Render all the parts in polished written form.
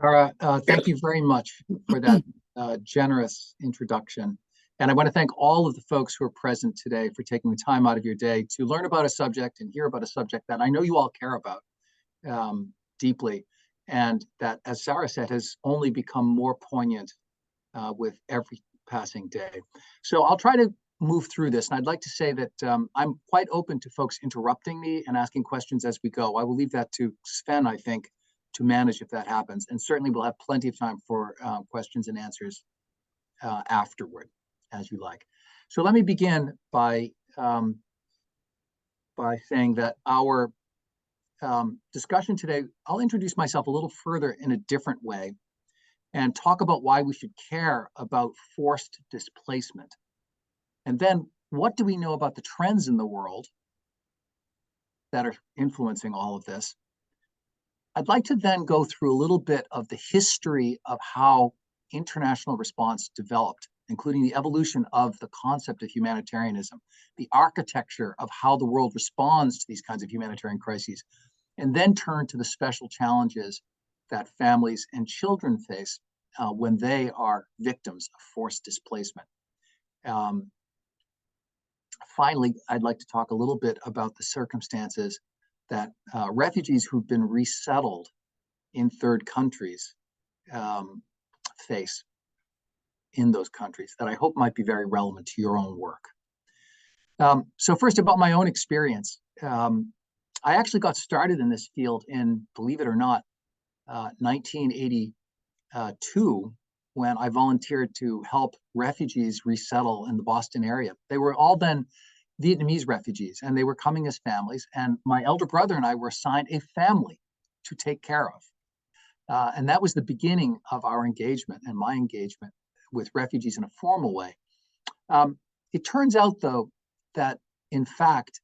Sarah, thank you very much for that generous introduction. And I want to thank all of the folks who are present today for taking the time out of your day to learn about a subject and hear about a subject that I know you all care about deeply, and that, as Sarah said, has only become more poignant with every passing day. So I'll try to move through this. And I'd like to say that I'm quite open to folks interrupting me and asking questions as we go. I will leave that to Sven, I think, to manage if that happens. And certainly we'll have plenty of time for questions and answers afterward, as you like. So let me begin by saying that our discussion today, I'll introduce myself a little further in a different way and talk about why we should care about forced displacement. And then what do we know about the trends in the world that are influencing all of this? I'd like to then go through a little bit of the history of how international response developed, including the evolution of the concept of humanitarianism, the architecture of how the world responds to these kinds of humanitarian crises, and then turn to the special challenges that families and children face when they are victims of forced displacement. Finally, I'd like to talk a little bit about the circumstances that refugees who've been resettled in third countries face in those countries that I hope might be very relevant to your own work. So first, about my own experience. I actually got started in this field in, believe it or not, 1982, when I volunteered to help refugees resettle in the Boston area. They were all then Vietnamese refugees, and they were coming as families. And my elder brother and I were assigned a family to take care of. And that was the beginning of our engagement and my engagement with refugees in a formal way. It turns out, though, that in fact,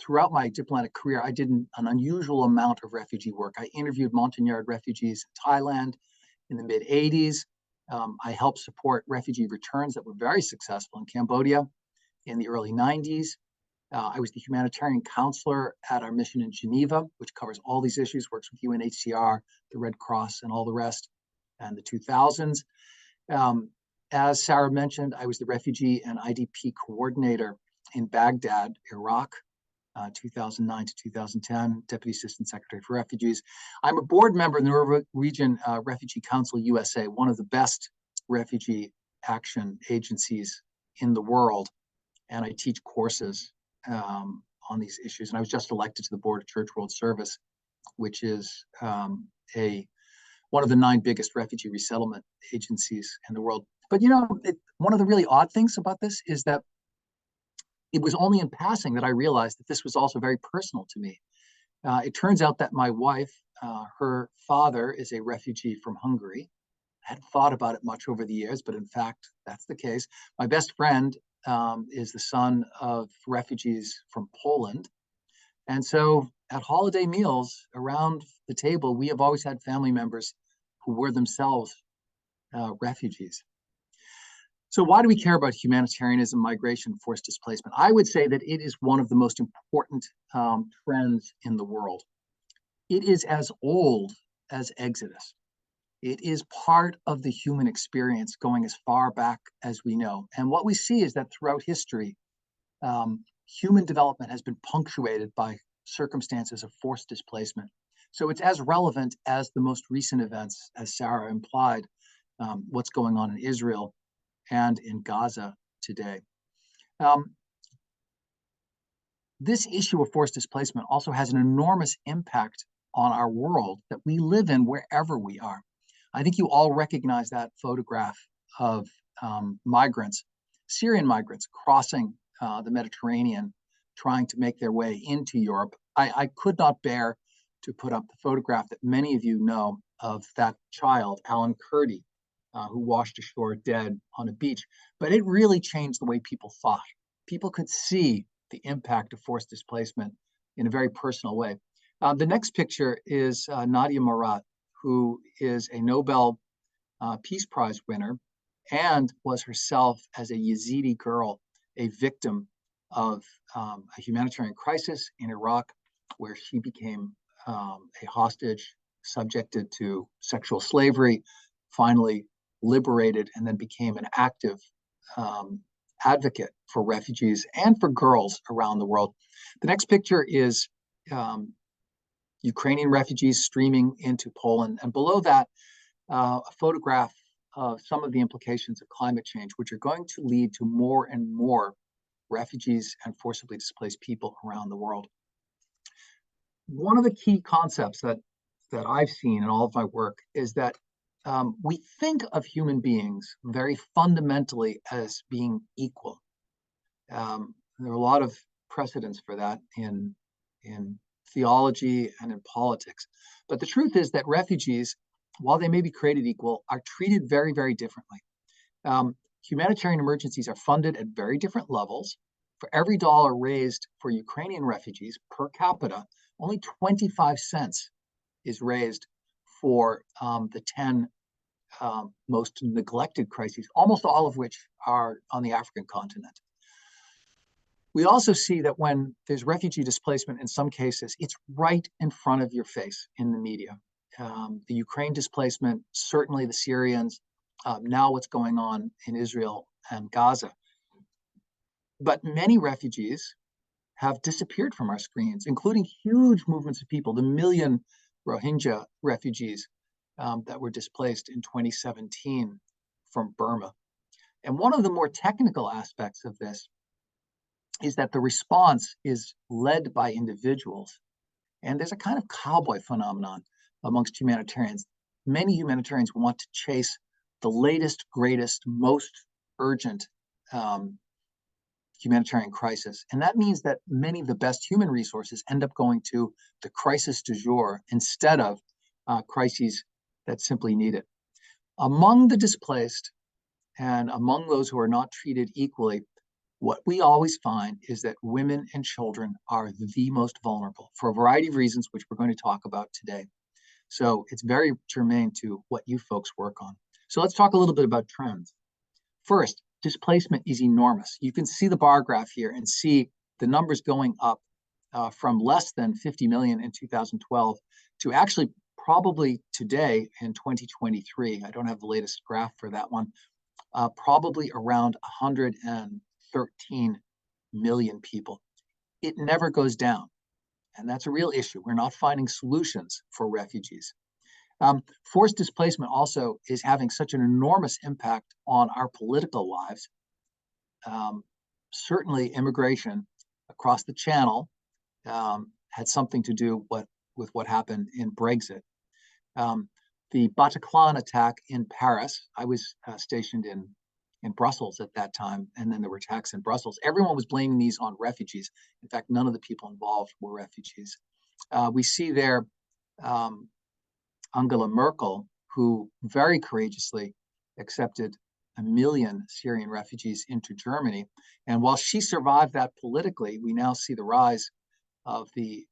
throughout my diplomatic career, I did an unusual amount of refugee work. I interviewed Montagnard refugees in Thailand in the mid-'80s. I helped support refugee returns that were very successful in Cambodia in the early 90s. I was the humanitarian counselor at our mission in Geneva, which covers all these issues, works with UNHCR, the Red Cross, and all the rest, and the 2000s. As Sarah mentioned, I was the refugee and IDP coordinator in Baghdad, Iraq, 2009 to 2010, Deputy Assistant Secretary for Refugees. I'm a board member in the Norwegian Refugee Council USA, one of the best refugee action agencies in the world. And I teach courses on these issues. And I was just elected to the board of Church World Service, which is one of the 9 biggest refugee resettlement agencies in the world. But one of the really odd things about this is that it was only in passing that I realized that this was also very personal to me. It turns out that my wife, her father is a refugee from Hungary. I hadn't thought about it much over the years, but in fact, that's the case. My best friend is the son of refugees from Poland. And so at holiday meals around the table, we have always had family members who were themselves refugees. So why do we care about humanitarianism, migration, forced displacement? I would say that it is one of the most important trends in the world. It is as old as Exodus. It is part of the human experience going as far back as we know. And what we see is that throughout history, human development has been punctuated by circumstances of forced displacement. So it's as relevant as the most recent events, as Sarah implied, what's going on in Israel and in Gaza today. This issue of forced displacement also has an enormous impact on our world that we live in wherever we are. I think you all recognize that photograph of migrants, Syrian migrants, crossing the Mediterranean, trying to make their way into Europe. I could not bear to put up the photograph that many of you know of that child, Alan Kurdi, who washed ashore dead on a beach. But it really changed the way people thought. People could see the impact of forced displacement in a very personal way. The next picture is Nadia Murad, who is a Nobel Peace Prize winner and was herself, as a Yazidi girl, a victim of a humanitarian crisis in Iraq, where she became a hostage subjected to sexual slavery, finally liberated, and then became an active advocate for refugees and for girls around the world. The next picture is Ukrainian refugees streaming into Poland, and below that, a photograph of some of the implications of climate change, which are going to lead to more and more refugees and forcibly displaced people around the world. One of the key concepts that I've seen in all of my work is that we think of human beings very fundamentally as being equal. There are a lot of precedents for that in theology and in politics. But the truth is that refugees, while they may be created equal, are treated very, very differently. Humanitarian emergencies are funded at very different levels. For every dollar raised for Ukrainian refugees per capita, only 25 cents is raised for the 10 most neglected crises, almost all of which are on the African continent. We also see that when there's refugee displacement, in some cases, it's right in front of your face in the media. The Ukraine displacement, certainly the Syrians, now what's going on in Israel and Gaza. But many refugees have disappeared from our screens, including huge movements of people, the million Rohingya refugees that were displaced in 2017 from Burma. And one of the more technical aspects of this is that the response is led by individuals. And there's a kind of cowboy phenomenon amongst humanitarians. Many humanitarians want to chase the latest, greatest, most urgent humanitarian crisis. And that means that many of the best human resources end up going to the crisis du jour instead of crises that simply need it. Among the displaced and among those who are not treated equally, what we always find is that women and children are the most vulnerable for a variety of reasons, which we're going to talk about today. So it's very germane to what you folks work on. So let's talk a little bit about trends. First, displacement is enormous. You can see the bar graph here and see the numbers going up from less than 50 million in 2012 to actually probably today in 2023. I don't have the latest graph for that one. Probably around 113 million people. It never goes down. And that's a real issue. We're not finding solutions for refugees. Forced displacement also is having such an enormous impact on our political lives. Certainly immigration across the channel had something to do with what happened in Brexit. The Bataclan attack in Paris, I was stationed in Brussels at that time, and then there were attacks in Brussels. Everyone was blaming these on refugees. In fact, none of the people involved were refugees. We see there Angela Merkel, who very courageously accepted 1 million Syrian refugees into Germany. And while she survived that politically, we now see the rise of the,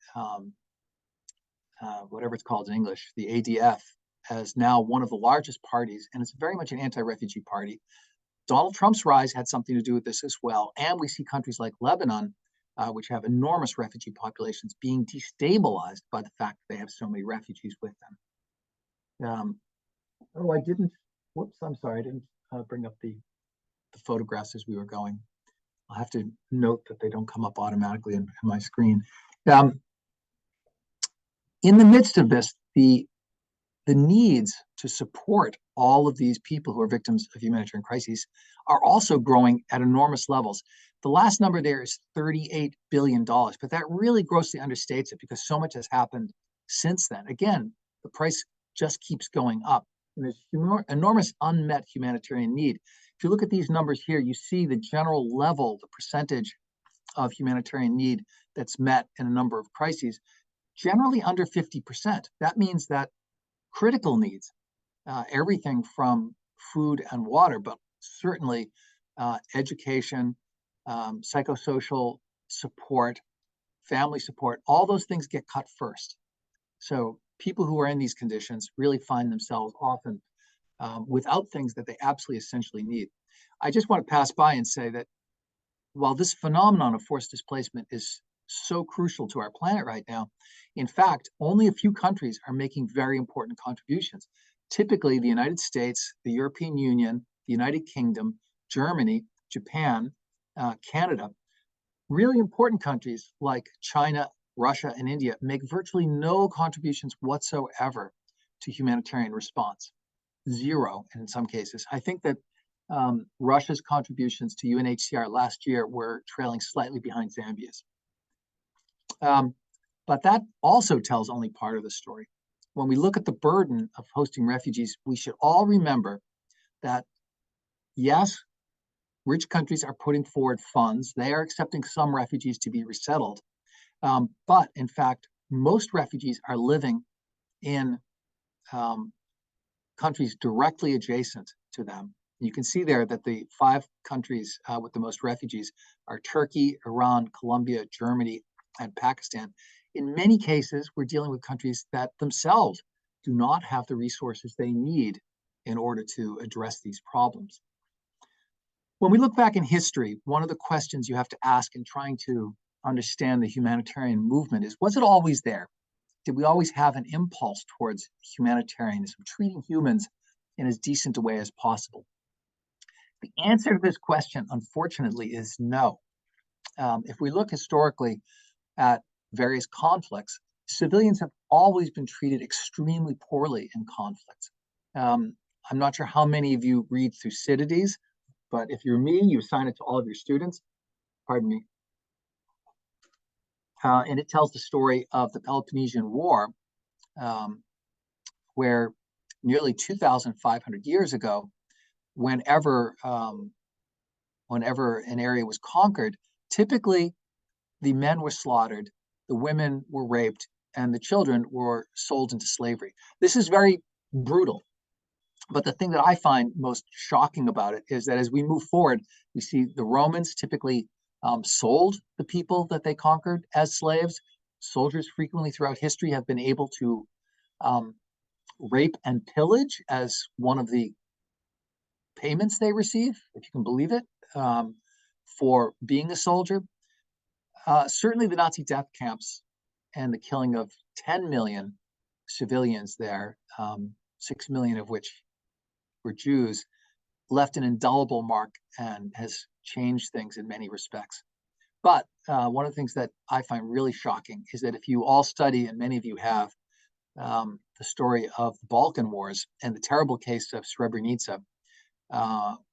whatever it's called in English, the ADF, as now one of the largest parties, and it's very much an anti-refugee party. Donald Trump's rise had something to do with this as well. And we see countries like Lebanon, which have enormous refugee populations, being destabilized by the fact that they have so many refugees with them. I'm sorry, I didn't bring up the photographs as we were going. I'll have to note that they don't come up automatically in my screen. In the midst of this, the needs to support all of these people who are victims of humanitarian crises are also growing at enormous levels. The last number there is $38 billion, but that really grossly understates it because so much has happened since then. Again, the price just keeps going up. And there's enormous unmet humanitarian need. If you look at these numbers here, you see the general level, the percentage of humanitarian need that's met in a number of crises, generally under 50%. That means that critical needs, everything from food and water, but certainly education, psychosocial support, family support, all those things get cut first. So people who are in these conditions really find themselves often without things that they absolutely essentially need. I just want to pass by and say that while this phenomenon of forced displacement is so crucial to our planet right now. In fact, only a few countries are making very important contributions. Typically, the United States, the European Union, the United Kingdom, Germany, Japan, Canada, really important countries like China, Russia, and India make virtually no contributions whatsoever to humanitarian response. Zero in some cases. I think that Russia's contributions to UNHCR last year were trailing slightly behind Zambia's. But that also tells only part of the story. When we look at the burden of hosting refugees, we should all remember that, yes, rich countries are putting forward funds. They are accepting some refugees to be resettled. But in fact, most refugees are living in countries directly adjacent to them. You can see there that the 5 countries with the most refugees are Turkey, Iran, Colombia, Germany, and Pakistan. In many cases, we're dealing with countries that themselves do not have the resources they need in order to address these problems. When we look back in history, one of the questions you have to ask in trying to understand the humanitarian movement is, was it always there? Did we always have an impulse towards humanitarianism, treating humans in as decent a way as possible? The answer to this question, unfortunately, is no. If we look historically at various conflicts, civilians have always been treated extremely poorly in conflicts. I'm not sure how many of you read Thucydides, but if you're me, you assign it to all of your students. Pardon me. And it tells the story of the Peloponnesian War, where nearly 2,500 years ago, whenever an area was conquered, typically the men were slaughtered, the women were raped, and the children were sold into slavery. This is very brutal. But the thing that I find most shocking about it is that as we move forward, we see the Romans typically sold the people that they conquered as slaves. Soldiers frequently throughout history have been able to rape and pillage as one of the payments they receive, if you can believe it, for being a soldier. Certainly the Nazi death camps and the killing of 10 million civilians there, 6 million of which were Jews, left an indelible mark and has changed things in many respects. But one of the things that I find really shocking is that if you all study, and many of you have, the story of the Balkan Wars and the terrible case of Srebrenica,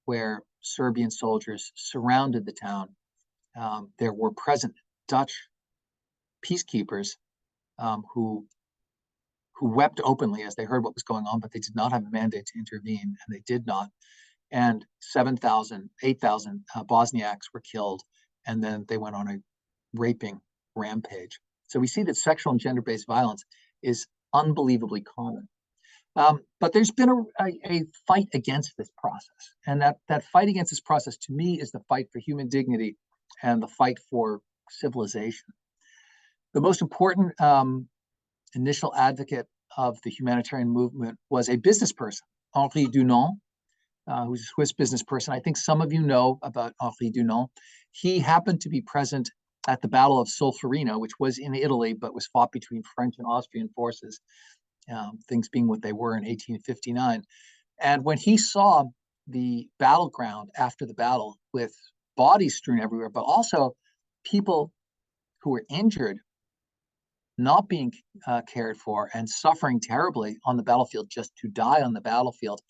where Serbian soldiers surrounded the town, there were present Dutch peacekeepers who wept openly as they heard what was going on, but they did not have a mandate to intervene, and they did not. And 7,000, 8,000 Bosniaks were killed, and then they went on a raping rampage. So we see that sexual and gender-based violence is unbelievably common. But there's been a fight against this process. And that fight against this process, to me, is the fight for human dignity and the fight for civilization. The most important initial advocate of the humanitarian movement was a business person, Henri Dunant, who's a Swiss business person. I think some of you know about Henri Dunant. He happened to be present at the Battle of Solferino, which was in Italy, but was fought between French and Austrian forces, things being what they were in 1859. And when he saw the battleground after the battle with bodies strewn everywhere, but also people who were injured, not being cared for, and suffering terribly on the battlefield just to die on the battlefield,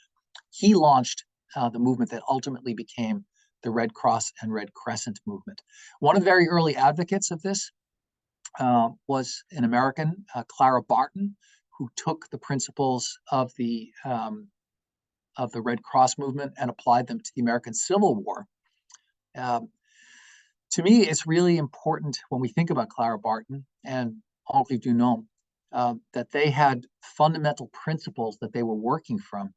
he launched the movement that ultimately became the Red Cross and Red Crescent movement. One of the very early advocates of this was an American, Clara Barton, who took the principles of the Red Cross movement and applied them to the American Civil War. To me, it's really important when we think about Clara Barton and Henri Dunant that they had fundamental principles that they were working from.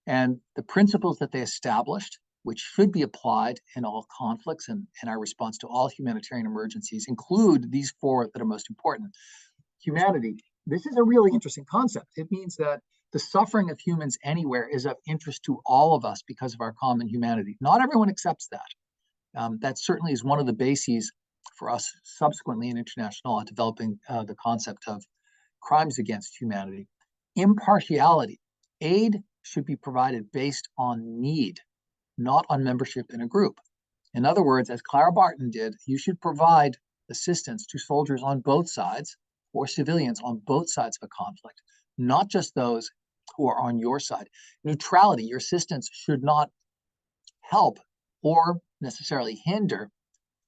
And the principles that they established, which should be applied in all conflicts and in our response to all humanitarian emergencies, include these 4 that are most important. Humanity. This is a really interesting concept. It means that the suffering of humans anywhere is of interest to all of us because of our common humanity. Not everyone accepts that. That certainly is one of the bases for us subsequently in international law, developing the concept of crimes against humanity. Impartiality. Aid should be provided based on need, not on membership in a group. In other words, as Clara Barton did, you should provide assistance to soldiers on both sides or civilians on both sides of a conflict, not just those who are on your side. Neutrality, your assistance should not help or necessarily hinder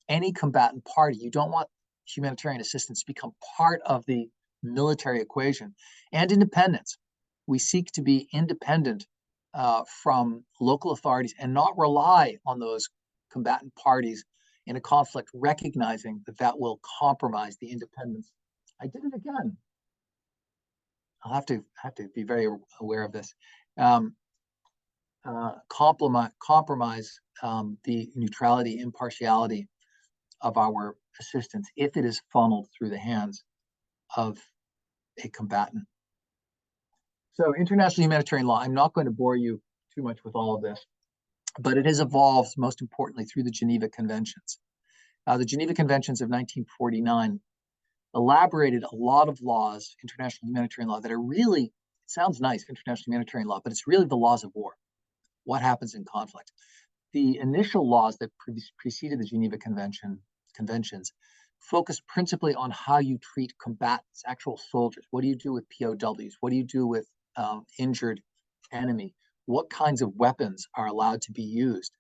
any combatant party. You don't want humanitarian assistance to become part of the military equation. And independence. We seek to be independent from local authorities and not rely on those combatant parties in a conflict, recognizing that that will compromise the independence. I did it again. I'll have to be very aware of this. Compromise the neutrality, impartiality of our assistance if it is funneled through the hands of a combatant. So international humanitarian law, I'm not going to bore you too much with all of this, but it has evolved most importantly through the Geneva Conventions. The Geneva Conventions of 1949 elaborated a lot of laws, international humanitarian law, that are really, it sounds nice, international humanitarian law, but it's really the laws of war. What happens in conflict? The initial laws that preceded the Geneva Conventions focused principally on how you treat combatants, actual soldiers. What do you do with POWs? What do you do with injured enemy? What kinds of weapons are allowed to be used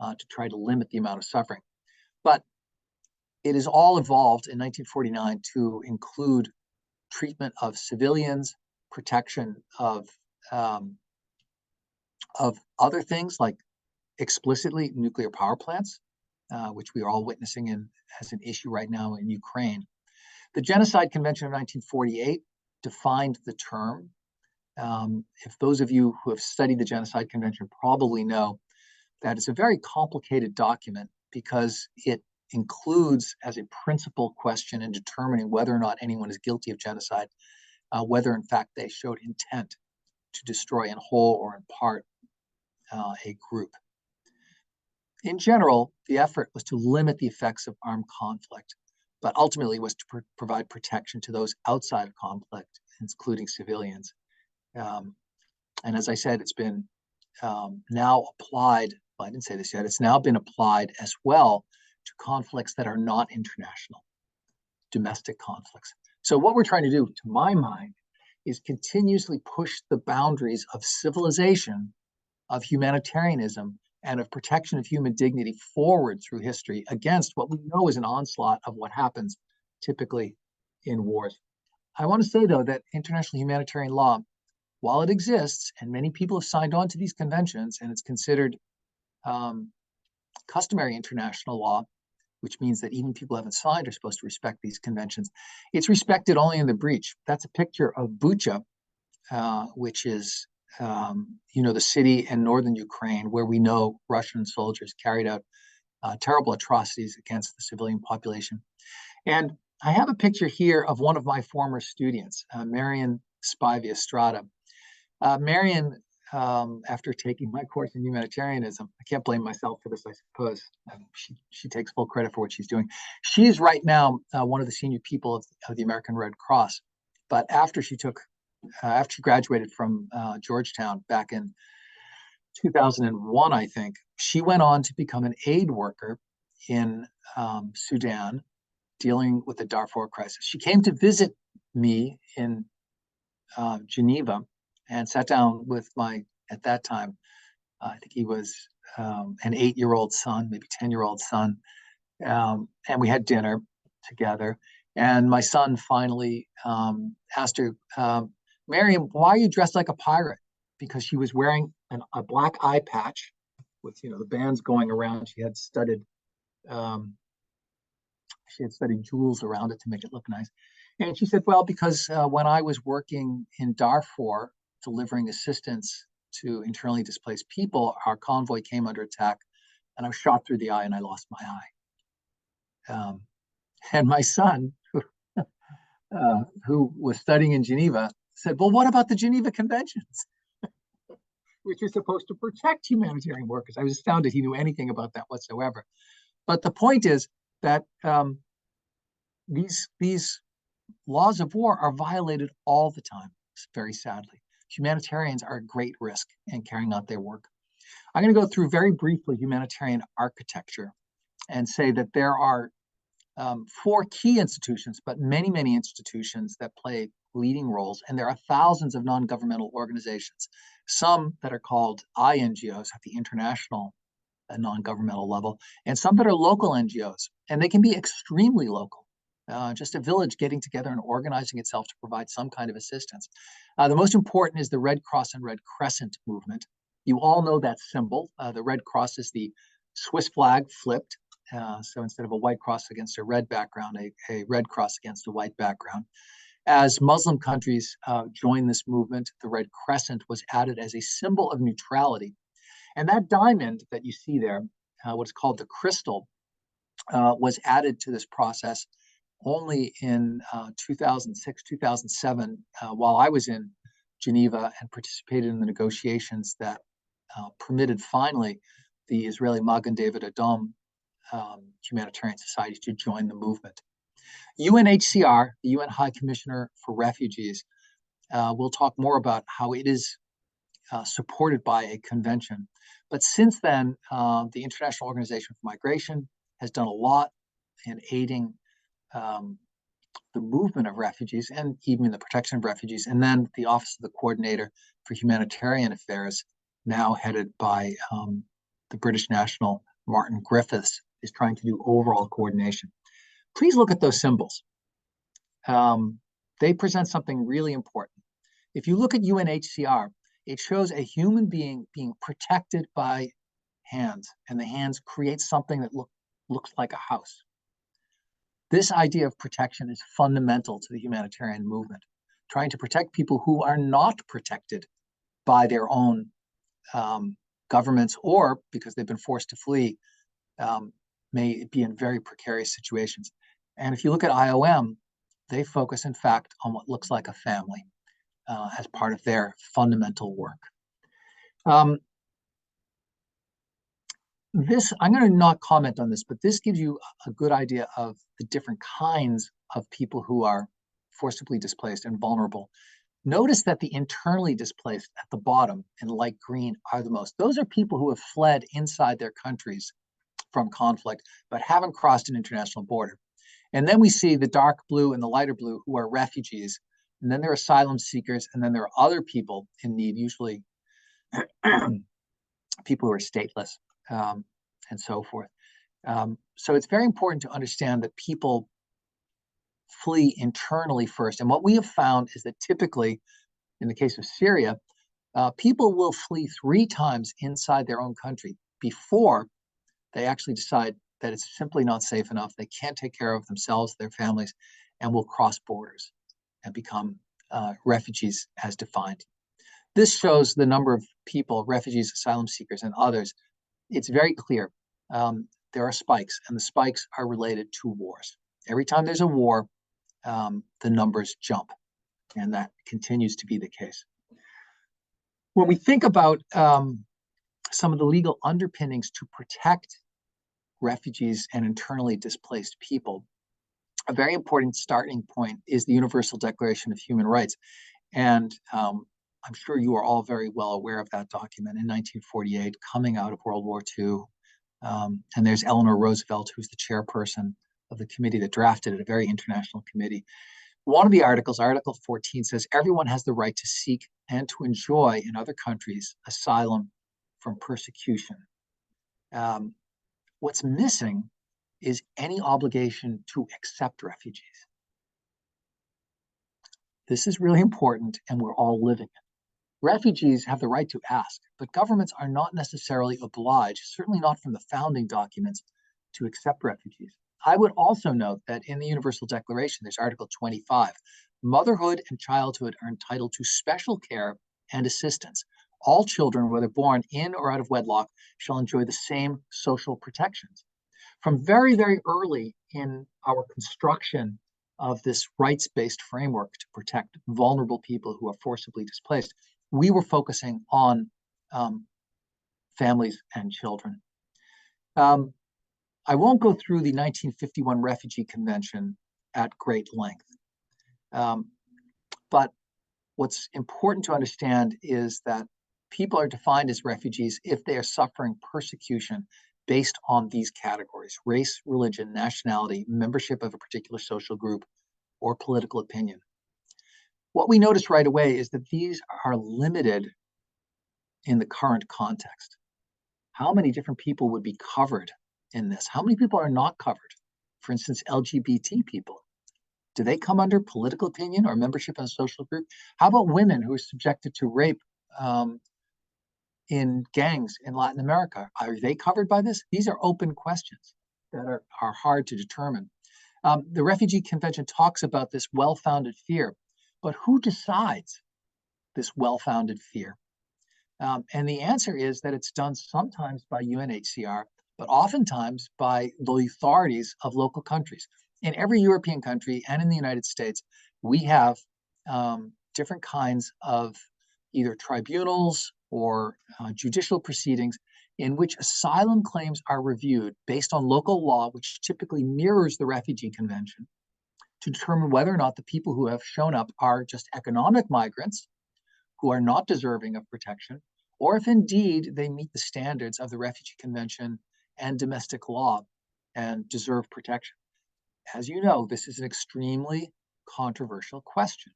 to try to limit the amount of suffering? But it has all evolved in 1949 to include treatment of civilians, protection of other things like explicitly nuclear power plants, which we are all witnessing as an issue right now in Ukraine. The Genocide Convention of 1948 defined the term. If those of you who have studied the Genocide Convention probably know that it's a very complicated document because it includes as a principal question in determining whether or not anyone is guilty of genocide, whether in fact they showed intent to destroy in whole or in part a group. In general, the effort was to limit the effects of armed conflict, but ultimately was to provide protection to those outside of conflict, including civilians. And as I said, it's been now applied, well, I didn't say this yet, it's now been applied as well to conflicts that are not international, domestic conflicts. So what we're trying to do, to my mind, is continuously push the boundaries of civilization, of humanitarianism, and of protection of human dignity forward through history against what we know is an onslaught of what happens typically in wars. I want to say, though, that international humanitarian law, while it exists, and many people have signed on to these conventions, and it's considered customary international law, which means that even people who haven't signed are supposed to respect these conventions. It's respected only in the breach. That's a picture of Bucha, which is the city in northern Ukraine where we know Russian soldiers carried out terrible atrocities against the civilian population. And I have a picture here of one of my former students, Marion Spivey Estrada. Marion, after taking my course in humanitarianism, I can't blame myself for this, I suppose. She takes full credit for what she's doing. She is right now one of the senior people of the American Red Cross. But after she graduated from Georgetown back in 2001, I think, she went on to become an aid worker in Sudan, dealing with the Darfur crisis. She came to visit me in Geneva and sat down with my, at that time, I think he was an 8-year-old son, maybe 10-year-old son. And we had dinner together. And my son finally asked her, Miriam, why are you dressed like a pirate? Because she was wearing a black eye patch with, the bands going around. She had studied jewels around it to make it look nice. And she said, well, because when I was working in Darfur, delivering assistance to internally displaced people, our convoy came under attack and I was shot through the eye and I lost my eye. And my son, who was studying in Geneva, said, well, what about the Geneva Conventions, which are supposed to protect humanitarian workers? I was astounded he knew anything about that whatsoever. But the point is, that these laws of war are violated all the time, very sadly. Humanitarians are at great risk in carrying out their work. I'm going to go through very briefly humanitarian architecture and say that there are 4 key institutions, but many, many institutions that play leading roles. And there are thousands of non-governmental organizations, some that are called INGOs at the international non-governmental level, and some that are local NGOs. And they can be extremely local. Just a village getting together and organizing itself to provide some kind of assistance. The most important is the Red Cross and Red Crescent movement. You all know that symbol. The Red Cross is the Swiss flag flipped. So instead of a white cross against a red background, a red cross against a white background. As Muslim countries joined this movement, the Red Crescent was added as a symbol of neutrality. And that diamond that you see there, what's called the crystal, was added to this process only in 2006, 2007, while I was in Geneva and participated in the negotiations that permitted finally the Israeli Magen David Adom humanitarian society to join the movement. UNHCR, the UN High Commissioner for Refugees, will talk more about how it is supported by a convention. But since then, the International Organization for Migration has done a lot in aiding the movement of refugees and even the protection of refugees. And then the Office of the Coordinator for Humanitarian Affairs, now headed by the British national Martin Griffiths, is trying to do overall coordination. Please look at those symbols. They present something really important. If you look at UNHCR, it shows a human being being protected by hands, and the hands create something that looks like a house. This idea of protection is fundamental to the humanitarian movement, trying to protect people who are not protected by their own governments, or because they've been forced to flee, may be in very precarious situations. And if you look at IOM, they focus, in fact, on what looks like a family as part of their fundamental work. I'm going to not comment on this, but this gives you a good idea of the different kinds of people who are forcibly displaced and vulnerable. Notice that the internally displaced at the bottom in light green are the most. Those are people who have fled inside their countries from conflict, but haven't crossed an international border. And then we see the dark blue and the lighter blue who are refugees. And then there are asylum seekers. And then there are other people in need, usually people who are stateless and so forth. So it's very important to understand that people flee internally first. And what we have found is that typically, in the case of Syria, people will flee 3 times inside their own country before they actually decide that it's simply not safe enough. They can't take care of themselves, their families, and will cross borders and become refugees as defined. This shows the number of people, refugees, asylum seekers, and others. It's very clear. There are spikes, and the spikes are related to wars. Every time there's a war, the numbers jump, and that continues to be the case. When we think about some of the legal underpinnings to protect refugees and internally displaced people, a very important starting point is the Universal Declaration of Human Rights. And I'm sure you are all very well aware of that document in 1948, coming out of World War II. And there's Eleanor Roosevelt, who's the chairperson of the committee that drafted it, a very international committee. One of the articles, Article 14, says everyone has the right to seek and to enjoy in other countries asylum from persecution. What's missing is any obligation to accept refugees. This is really important, and we're all living it. Refugees have the right to ask, but governments are not necessarily obliged, certainly not from the founding documents, to accept refugees. I would also note that in the Universal Declaration, there's Article 25. Motherhood and childhood are entitled to special care and assistance. All children, whether born in or out of wedlock, shall enjoy the same social protections. From very, very early in our construction of this rights-based framework to protect vulnerable people who are forcibly displaced, we were focusing on families and children. I won't go through the 1951 Refugee Convention at great length. But what's important to understand is that people are defined as refugees if they are suffering persecution based on these categories: race, religion, nationality, membership of a particular social group, or political opinion. What we notice right away is that these are limited in the current context. How many different people would be covered in this? How many people are not covered? For instance, LGBT people. Do they come under political opinion or membership in a social group? How about women who are subjected to rape in gangs in Latin America? Are they covered by this? These are open questions that are hard to determine. The Refugee Convention talks about this well-founded fear, but who decides this well-founded fear? And the answer is that it's done sometimes by UNHCR, but oftentimes by the authorities of local countries. In every European country and in the United States, we have different kinds of either tribunals or judicial proceedings in which asylum claims are reviewed based on local law, which typically mirrors the Refugee Convention, to determine whether or not the people who have shown up are just economic migrants who are not deserving of protection, or if indeed they meet the standards of the Refugee Convention and domestic law and deserve protection. As you know, this is an extremely controversial question.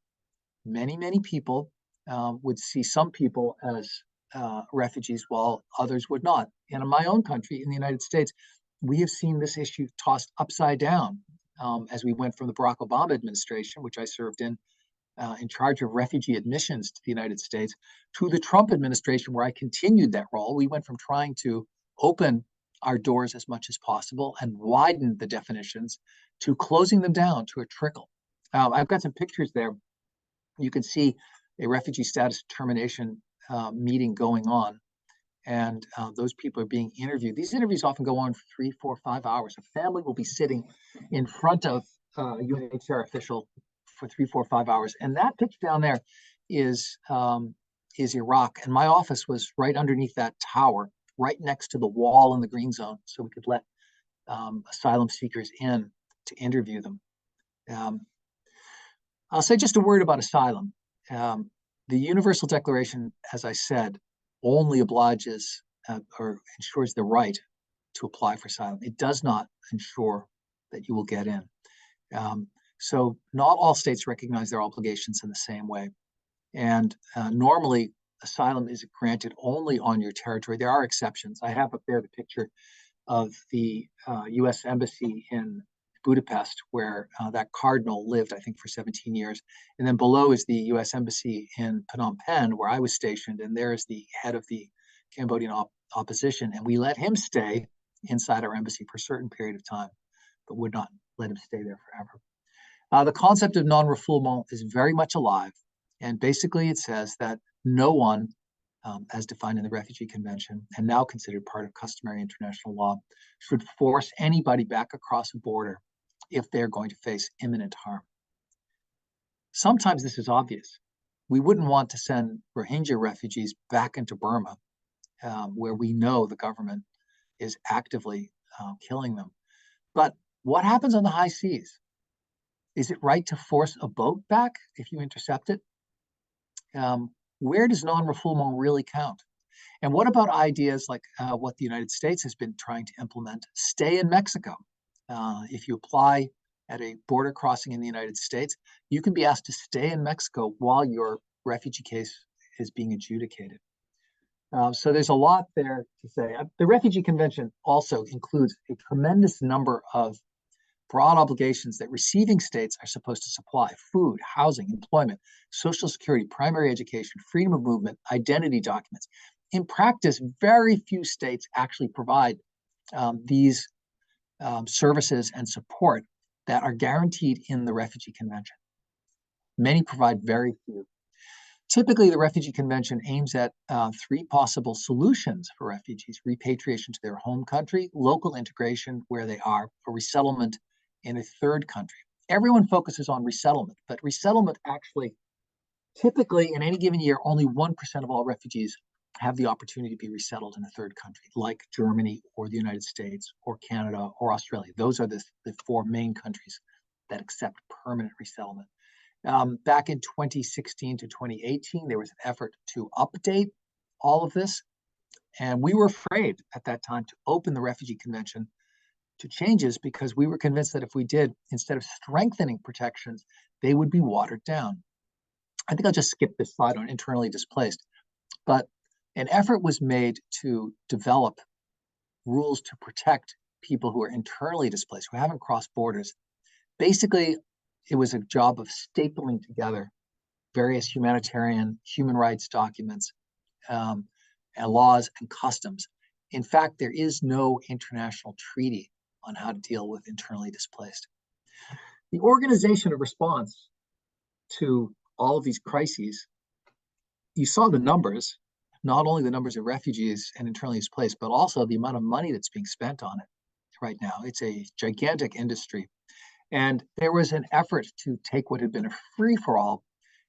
Many people would see some people as refugees while others would not. And in my own country, in the United States, we have seen this issue tossed upside down as we went from the Barack Obama administration, which I served in charge of refugee admissions to the United States, to the Trump administration, where I continued that role. We went from trying to open our doors as much as possible and widen the definitions to closing them down to a trickle. I've got some pictures there. You can see a refugee status determination meeting going on, and those people are being interviewed. These interviews often go on for 3, 4, 5 hours. A family will be sitting in front of a UNHCR official for 3, 4, 5 hours. And that picture down there is Iraq. And my office was right underneath that tower, right next to the wall in the green zone, so we could let asylum seekers in to interview them. I'll say just a word about asylum. The Universal Declaration, as I said, only obliges or ensures the right to apply for asylum. It does not ensure that you will get in. So not all states recognize their obligations in the same way. And normally, asylum is granted only on your territory. There are exceptions. I have up there the picture of the U.S. Embassy in Budapest, where that cardinal lived, I think, for 17 years. And then below is the U.S. Embassy in Phnom Penh, where I was stationed. And there is the head of the Cambodian opposition. And we let him stay inside our embassy for a certain period of time, but would not let him stay there forever. The concept of non-refoulement is very much alive. And basically it says that no one, as defined in the Refugee Convention, and now considered part of customary international law, should force anybody back across a border if they're going to face imminent harm. Sometimes this is obvious. We wouldn't want to send Rohingya refugees back into Burma, where we know the government is actively killing them. But what happens on the high seas? Is it right to force a boat back if you intercept it? Where does non-refoulement really count? And what about ideas like what the United States has been trying to implement? Stay in Mexico. If you apply at a border crossing in the United States, you can be asked to stay in Mexico while your refugee case is being adjudicated. So there's a lot there to say. The Refugee Convention also includes a tremendous number of broad obligations that receiving states are supposed to supply: food, housing, employment, social security, primary education, freedom of movement, identity documents. In practice, very few states actually provide these services and support that are guaranteed in the Refugee Convention. Many provide very few. Typically, the Refugee Convention aims at 3 possible solutions for refugees: repatriation to their home country, local integration where they are, or resettlement in a third country. Everyone focuses on resettlement, but resettlement actually, typically in any given year, only 1% of all refugees have the opportunity to be resettled in a third country, like Germany or the United States or Canada or Australia. Those are the four main countries that accept permanent resettlement. Back in 2016 to 2018, there was an effort to update all of this. And we were afraid at that time to open the Refugee Convention to changes because we were convinced that if we did, instead of strengthening protections, they would be watered down. I think I'll just skip this slide on internally displaced. But an effort was made to develop rules to protect people who are internally displaced, who haven't crossed borders. Basically, it was a job of stapling together various humanitarian, human rights documents, and laws and customs. In fact, there is no international treaty on how to deal with internally displaced. The organization of response to all of these crises, you saw the numbers, not only the numbers of refugees and internally displaced, but also the amount of money that's being spent on it right now. It's a gigantic industry. And there was an effort to take what had been a free-for-all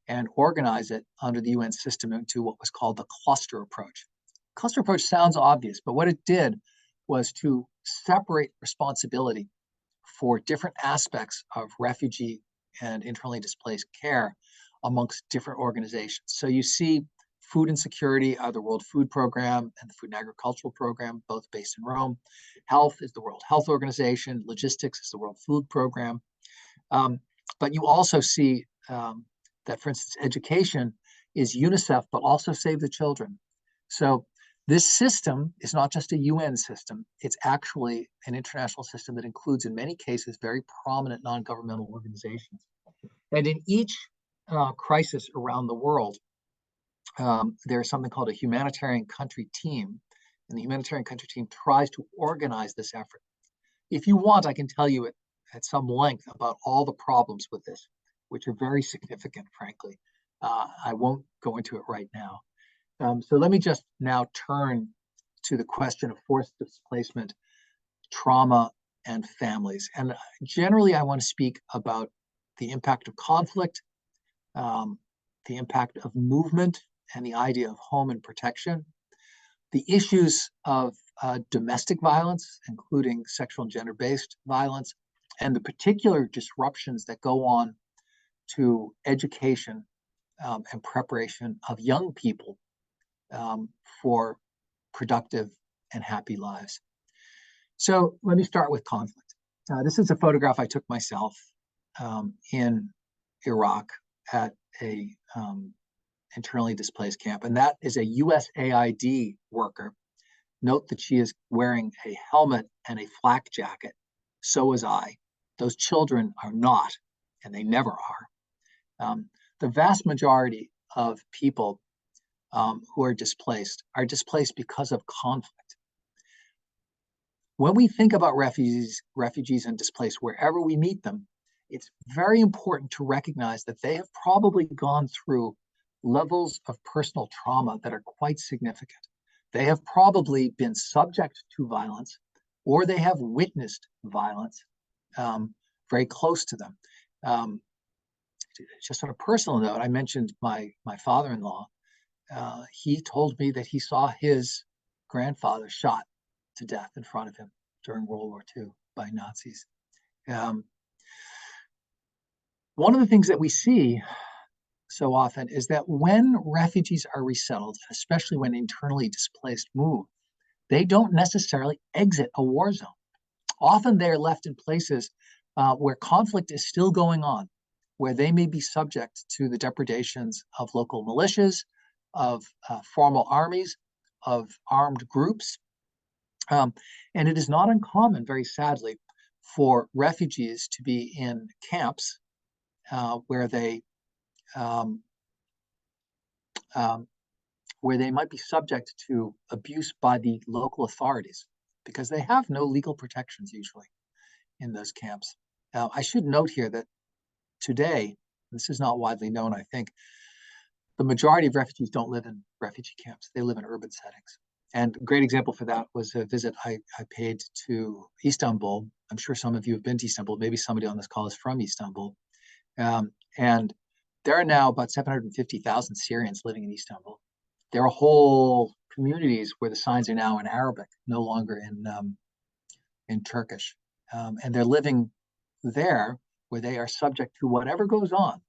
and organize it under the UN system into what was called the cluster approach. Cluster approach sounds obvious, but what it did was to separate responsibility for different aspects of refugee and internally displaced care amongst different organizations. So you see food insecurity are the World Food Program and the Food and Agricultural Program, both based in Rome. Health is the World Health Organization. Logistics is the World Food Program. But you also see that, for instance, education is UNICEF, but also Save the Children. So this system is not just a UN system. It's actually an international system that includes, in many cases, very prominent non-governmental organizations. And in each crisis around the world, there's something called a humanitarian country team. And the humanitarian country team tries to organize this effort. If you want, I can tell you at some length about all the problems with this, which are very significant, frankly. I won't go into it right now. So let me just now turn to the question of forced displacement, trauma, and families. And generally, I want to speak about the impact of conflict, the impact of movement, and the idea of home and protection, the issues of domestic violence, including sexual and gender-based violence, and the particular disruptions that go on to education and preparation of young people for productive and happy lives. So let me start with conflict. This is a photograph I took myself in Iraq at a internally displaced camp, and that is a USAID worker. Note that she is wearing a helmet and a flak jacket. So was I. Those children are not, and they never are. The vast majority of people who are displaced because of conflict. When we think about refugees and displaced, wherever we meet them, it's very important to recognize that they have probably gone through levels of personal trauma that are quite significant. They have probably been subject to violence, or they have witnessed violence very close to them. Just on a personal note, I mentioned my father-in-law. He told me that he saw his grandfather shot to death in front of him during World War II by Nazis. One of the things that we see so often is that when refugees are resettled, especially when internally displaced move, they don't necessarily exit a war zone. Often they're left in places where conflict is still going on, where they may be subject to the depredations of local militias, of formal armies, of armed groups. And it is not uncommon, very sadly, for refugees to be in camps where they might be subject to abuse by the local authorities, because they have no legal protections usually in those camps. I should note here that today, this is not widely known, I think, the majority of refugees don't live in refugee camps. They live in urban settings. And a great example for that was a visit I paid to Istanbul. I'm sure some of you have been to Istanbul. Maybe somebody on this call is from Istanbul. And there are now about 750,000 Syrians living in Istanbul. There are whole communities where the signs are now in Arabic, no longer in Turkish. And they're living there where they are subject to whatever goes on,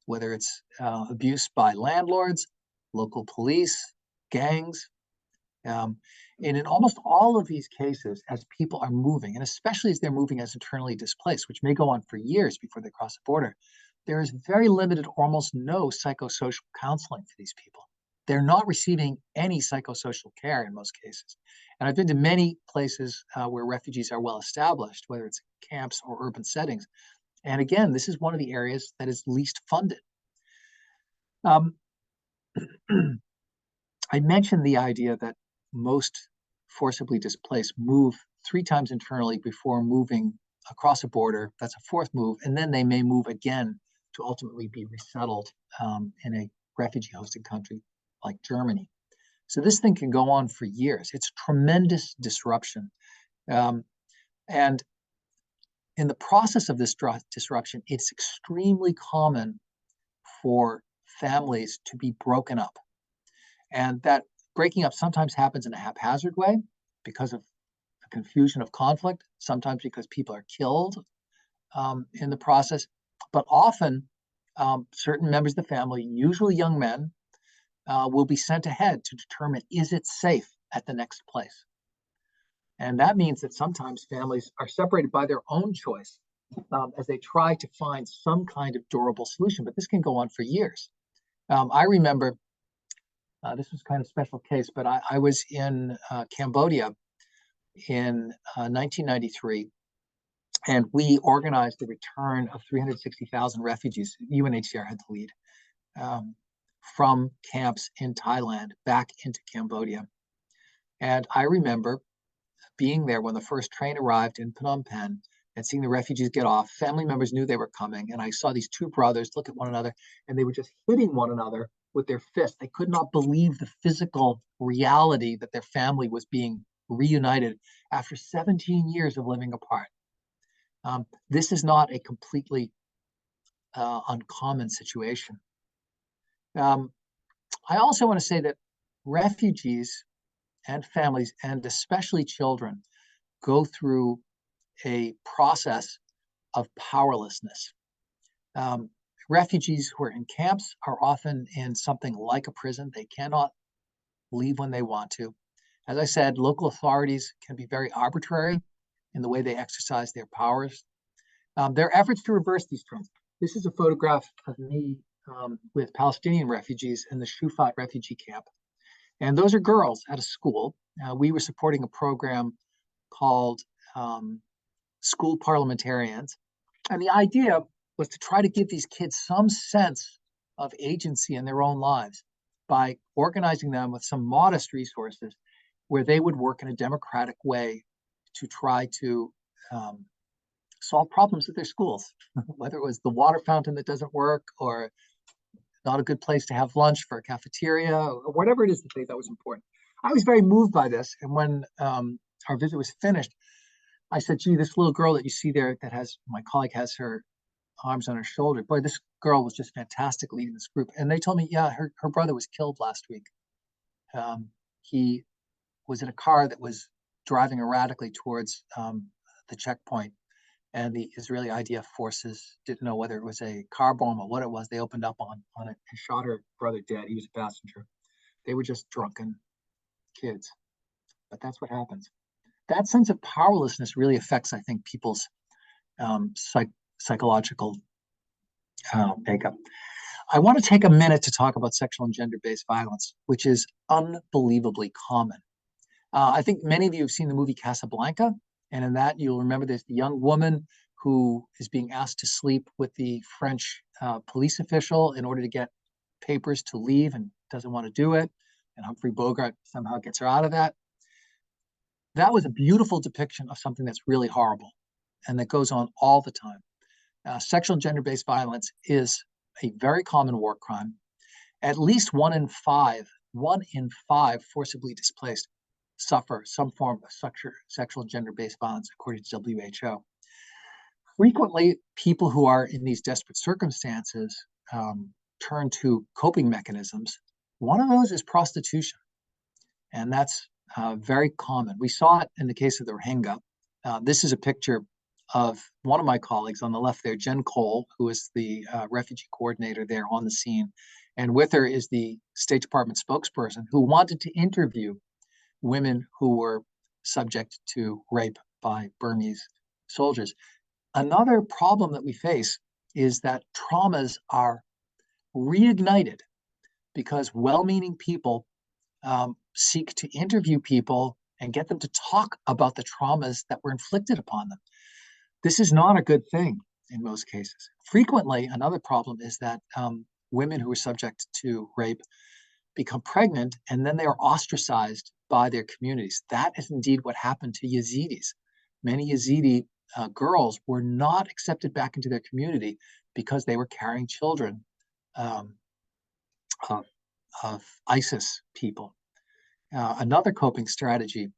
whether it's abuse by landlords, local police, gangs. And in almost all of these cases, as people are moving, and especially as they're moving as internally displaced, which may go on for years before they cross the border, there is very limited or almost no psychosocial counseling for these people. They're not receiving any psychosocial care in most cases. And I've been to many places where refugees are well established, whether it's camps or urban settings. And again, this is one of the areas that is least funded. I mentioned the idea that most forcibly displaced move 3 times internally before moving across a border. That's a fourth move. And then they may move again to ultimately be resettled in a refugee-hosted country like Germany. So this thing can go on for years. It's tremendous disruption. And in the process of this disruption, it's extremely common for families to be broken up. And that breaking up sometimes happens in a haphazard way because of the confusion of conflict, sometimes because people are killed in the process, but often certain members of the family, usually young men, will be sent ahead to determine, is it safe at the next place? And that means that sometimes families are separated by their own choice as they try to find some kind of durable solution, but this can go on for years. I remember, this was kind of a special case, but I was in Cambodia in 1993, and we organized the return of 360,000 refugees. UNHCR had the lead from camps in Thailand back into Cambodia. And I remember being there when the first train arrived in Phnom Penh and seeing the refugees get off. Family members knew they were coming, and I saw these 2 brothers look at one another, and they were just hitting one another with their fists. They could not believe the physical reality that their family was being reunited after 17 years of living apart. This is not a completely uncommon situation. I also want to say that refugees and families, and especially children, go through a process of powerlessness. Refugees who are in camps are often in something like a prison. They cannot leave when they want to. As I said, local authorities can be very arbitrary in the way they exercise their powers. There are efforts to reverse these trends. This is a photograph of me with Palestinian refugees in the Shufat refugee camp. And those are girls at a school. We were supporting a program called School Parliamentarians. And the idea was to try to give these kids some sense of agency in their own lives by organizing them with some modest resources where they would work in a democratic way to try to solve problems at their schools, whether it was the water fountain that doesn't work or not a good place to have lunch for a cafeteria, or whatever it is that they thought was important. I was very moved by this. And when our visit was finished, I said, gee, this little girl that you see there that has, my colleague has her arms on her shoulder, boy, this girl was just fantastic leading this group. And they told me, yeah, her brother was killed last week. He was in a car that was driving erratically towards the checkpoint. And the Israeli IDF forces didn't know whether it was a car bomb or what it was. They opened up on it and shot her brother dead. He was a passenger. They were just drunken kids. But that's what happens. That sense of powerlessness really affects, I think, people's psychological makeup. I want to take a minute to talk about sexual and gender-based violence, which is unbelievably common. I think many of you have seen the movie Casablanca. And in that, you'll remember there's the young woman who is being asked to sleep with the French police official in order to get papers to leave and doesn't want to do it. And Humphrey Bogart somehow gets her out of that. That was a beautiful depiction of something that's really horrible and that goes on all the time. Sexual and gender-based violence is a very common war crime. At least 1 in 5 forcibly displaced suffer some form of sexual and gender-based violence, according to WHO. Frequently, people who are in these desperate circumstances turn to coping mechanisms. One of those is prostitution. And that's very common. We saw it in the case of the Rohingya. This is a picture of one of my colleagues on the left there, Jen Cole, who is the refugee coordinator there on the scene. And with her is the State Department spokesperson who wanted to interview women who were subject to rape by Burmese soldiers. Another problem that we face is that traumas are reignited because well-meaning people seek to interview people and get them to talk about the traumas that were inflicted upon them. This is not a good thing in most cases. Frequently, another problem is that women who are subject to rape become pregnant and then they are ostracized by their communities. That is indeed what happened to Yazidis. Many Yazidi girls were not accepted back into their community because they were carrying children of ISIS people. Another coping strategy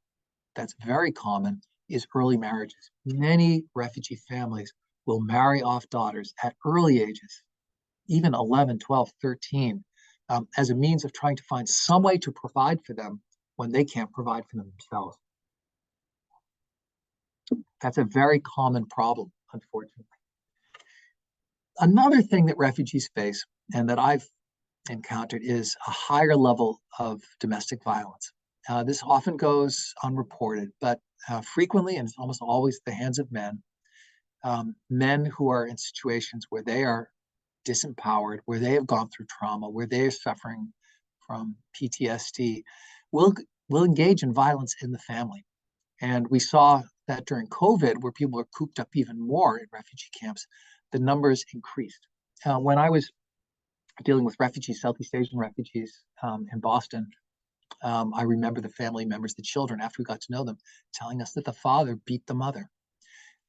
that's very common is early marriages. Many refugee families will marry off daughters at early ages, even 11, 12, 13, as a means of trying to find some way to provide for them when they can't provide for themselves. That's a very common problem, unfortunately. Another thing that refugees face, and that I've encountered, is a higher level of domestic violence. This often goes unreported, but frequently, and it's almost always at the hands of men, men who are in situations where they are disempowered, where they have gone through trauma, where they are suffering from PTSD, will engage in violence in the family. And we saw that during COVID, where people were cooped up even more in refugee camps, the numbers increased. When I was dealing with refugees, Southeast Asian refugees in Boston, I remember the family members, the children, after we got to know them, telling us that the father beat the mother.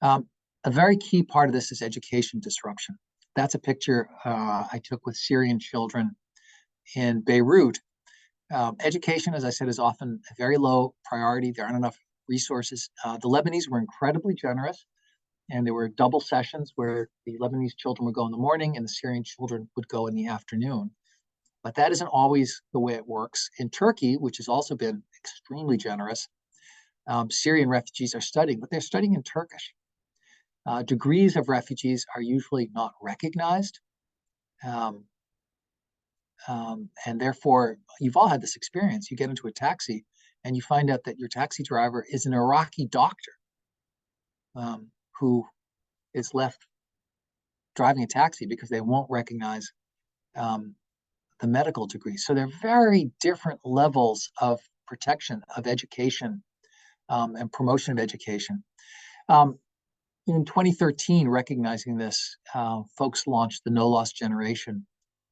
A very key part of this is education disruption. That's a picture I took with Syrian children in Beirut. Education, as I said, is often a very low priority. There aren't enough resources. The Lebanese were incredibly generous, and there were double sessions where the Lebanese children would go in the morning and the Syrian children would go in the afternoon. But that isn't always the way it works. In Turkey, which has also been extremely generous, Syrian refugees are studying, but they're studying in Turkish. Degrees of refugees are usually not recognized. And therefore, you've all had this experience. You get into a taxi and you find out that your taxi driver is an Iraqi doctor who is left driving a taxi because they won't recognize the medical degree. So they're very different levels of protection of education and promotion of education. In 2013, recognizing this, folks launched the No Lost Generation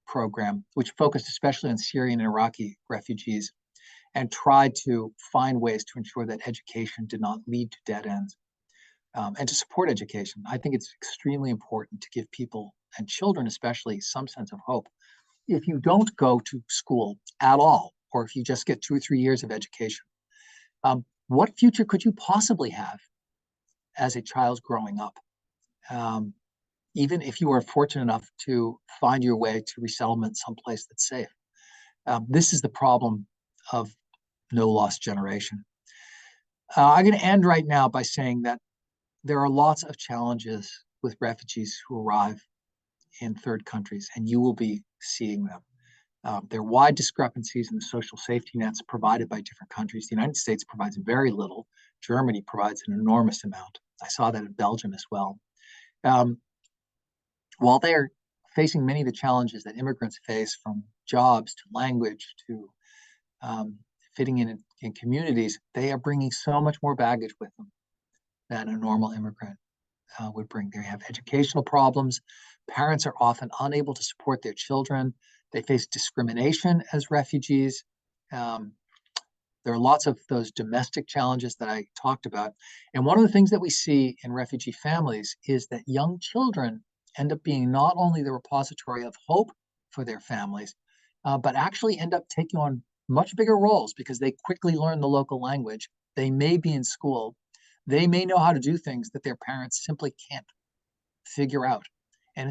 program, which focused especially on Syrian and Iraqi refugees and tried to find ways to ensure that education did not lead to dead ends and to support education. I think it's extremely important to give people, and children especially, some sense of hope. If you don't go to school at all, or if you just get 2 or 3 years of education, what future could you possibly have as a child growing up? Even if you are fortunate enough to find your way to resettlement someplace that's safe. This is the problem of No Lost Generation. I'm going to end right now by saying that there are lots of challenges with refugees who arrive in third countries, and you will be seeing them. There are wide discrepancies in the social safety nets provided by different countries. The United States provides very little. Germany provides an enormous amount. I saw that in Belgium as well. While they're facing many of the challenges that immigrants face, from jobs to language to fitting in communities, they are bringing so much more baggage with them than a normal immigrant would bring. They have educational problems. Parents are often unable to support their children. They face discrimination as refugees. There are lots of those domestic challenges that I talked about. And one of the things that we see in refugee families is that young children end up being not only the repository of hope for their families, but actually end up taking on much bigger roles because they quickly learn the local language. They may be in school. They may know how to do things that their parents simply can't figure out. And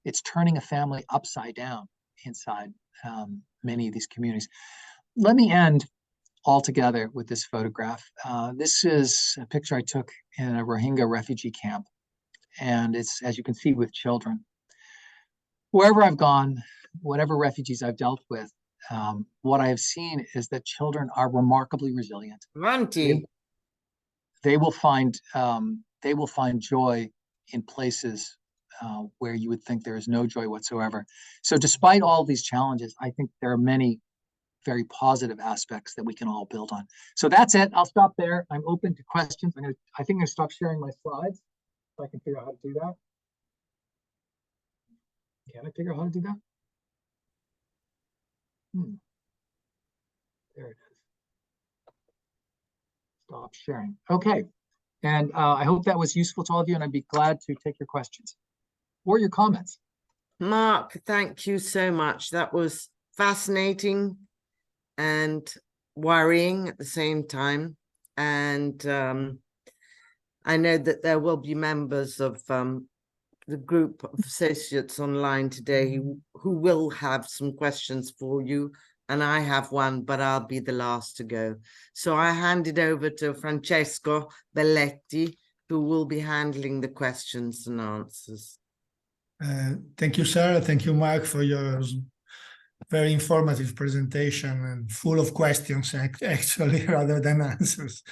it's turning a family upside down inside many of these communities. Let me end all together with this photograph. This is a picture I took in a Rohingya refugee camp, and it's, as you can see, with children. Wherever I've gone, whatever refugees I've dealt with, what I have seen is that children are remarkably resilient. Auntie. They will find joy in places where you would think there is no joy whatsoever. So despite all these challenges, I think there are many very positive aspects that we can all build on. So that's it. I'll stop there. I'm open to questions. I think I'm going to stop sharing my slides so I can figure out how to do that. Can I figure out how to do that? There it is. Stop sharing. Okay. And I hope that was useful to all of you, and I'd be glad to take your questions or your comments. Mark, thank you so much. That was fascinating and worrying at the same time. And I know that there will be members of the group of associates online today who will have some questions for you. And I have one, but I'll be the last to go. So I hand it over to Francesco Belletti, who will be handling the questions and answers. Thank you, Sarah. Thank you, Mark, for your very informative presentation and full of questions, actually, rather than answers.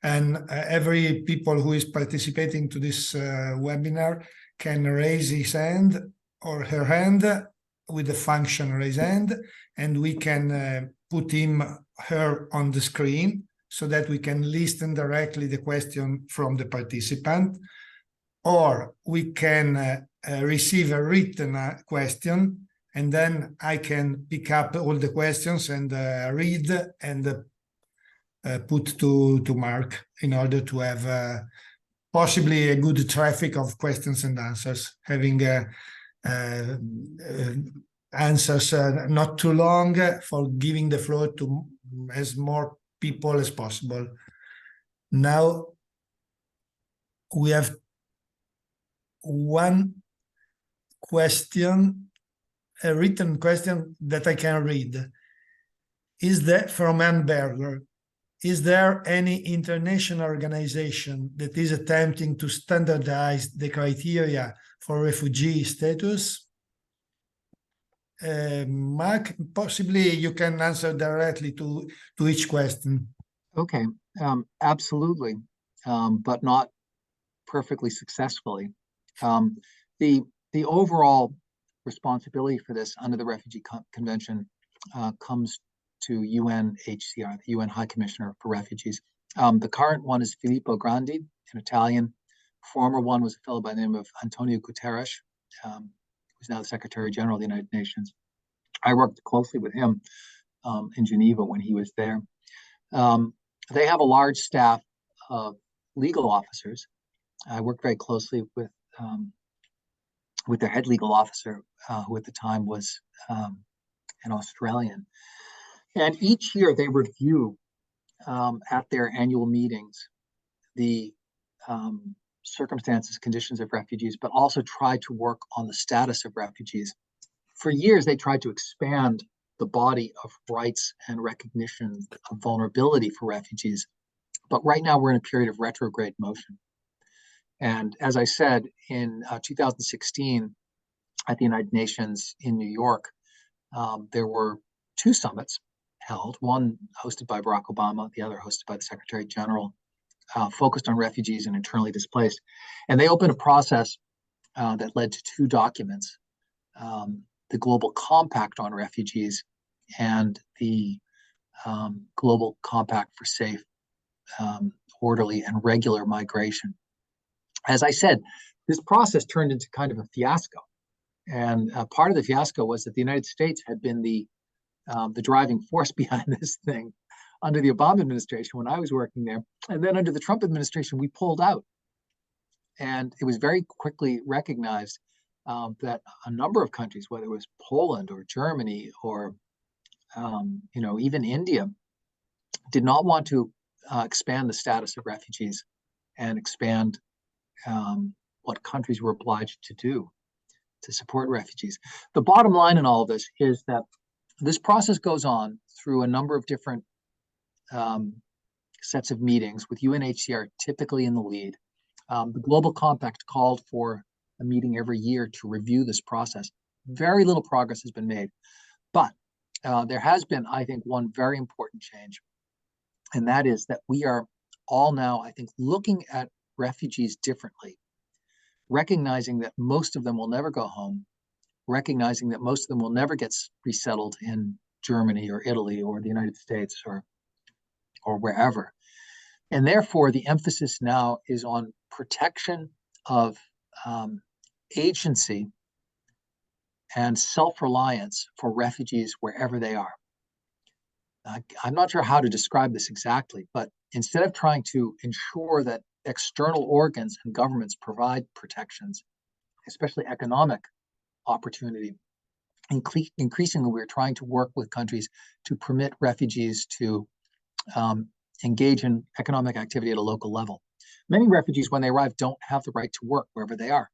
And every people who is participating to this webinar can raise his hand or her hand with the function raise hand, and we can put her on the screen so that we can listen directly the question from the participant, or we can receive a written question, and then I can pick up all the questions and read and put to Mark in order to have possibly a good traffic of questions and answers, having answers not too long, for giving the floor to as more people as possible. Now we have one question, a written question that I can read. Is that from Ann Berger? Is there any international organization that is attempting to standardize the criteria for refugee status? Mark, possibly you can answer directly to each question. Okay, absolutely, but not perfectly successfully. The overall responsibility for this under the Refugee Convention comes to UNHCR, the UN High Commissioner for Refugees. The current one is Filippo Grandi, an Italian. Former one was a fellow by the name of Antonio Guterres, who's now the Secretary General of the United Nations. I worked closely with him in Geneva when he was there. They have a large staff of legal officers. I worked very closely with their head legal officer, who at the time was an Australian. And each year they review at their annual meetings the circumstances, conditions of refugees, but also try to work on the status of refugees. For years, they tried to expand the body of rights and recognition of vulnerability for refugees. But right now we're in a period of retrograde motion. And as I said, in 2016, at the United Nations in New York, there were two summits held, one hosted by Barack Obama, the other hosted by the Secretary General, focused on refugees and internally displaced. And they opened a process that led to two documents, the Global Compact on Refugees and the Global Compact for Safe, Orderly, and Regular Migration. As I said, this process turned into kind of a fiasco. And part of the fiasco was that the United States had been the driving force behind this thing under the Obama administration when I was working there. And then under the Trump administration, we pulled out. And it was very quickly recognized that a number of countries, whether it was Poland or Germany or even India, did not want to expand the status of refugees and expand what countries were obliged to do to support refugees. The bottom line in all of this is that this process goes on through a number of different sets of meetings with UNHCR typically in the lead. The Global Compact called for a meeting every year to review this process. Very little progress has been made, but there has been, I think, one very important change, and that is that we are all now, I think, looking at refugees differently, recognizing that most of them will never go home, recognizing that most of them will never get resettled in Germany or Italy or the United States or wherever. And therefore, the emphasis now is on protection of agency and self-reliance for refugees wherever they are. I'm not sure how to describe this exactly, but instead of trying to ensure that external organs and governments provide protections, especially economic opportunity, increasingly we're trying to work with countries to permit refugees to engage in economic activity at a local level. Many refugees, when they arrive, don't have the right to work wherever they are.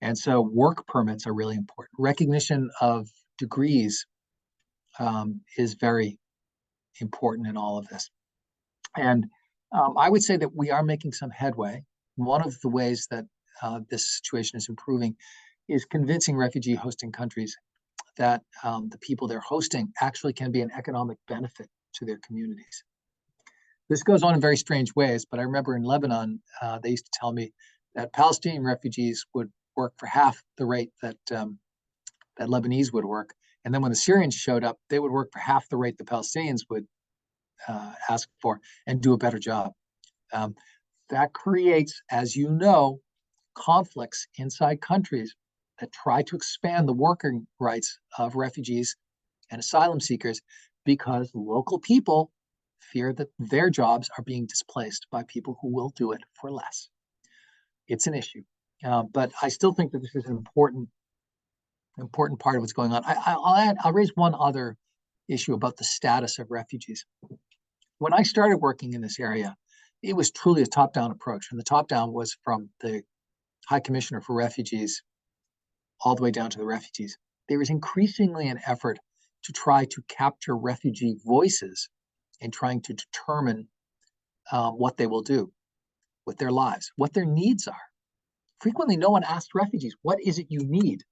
And so work permits are really important. Recognition of degrees is very important in all of this. And I would say that we are making some headway. One of the ways that this situation is improving is convincing refugee hosting countries that the people they're hosting actually can be an economic benefit to their communities. This goes on in very strange ways, but I remember in Lebanon, they used to tell me that Palestinian refugees would work for half the rate that that Lebanese would work. And then when the Syrians showed up, they would work for half the rate the Palestinians would ask for and do a better job. That creates, as you know, conflicts inside countries that try to expand the working rights of refugees and asylum seekers because local people fear that their jobs are being displaced by people who will do it for less. It's an issue, but I still think that this is an important part of what's going on. I'll raise one other issue about the status of refugees. When I started working in this area, it was truly a top-down approach, and the top-down was from the High Commissioner for Refugees all the way down to the refugees. There is increasingly an effort to try to capture refugee voices and trying to determine what they will do with their lives, what their needs are. Frequently, no one asks refugees, what is it you need?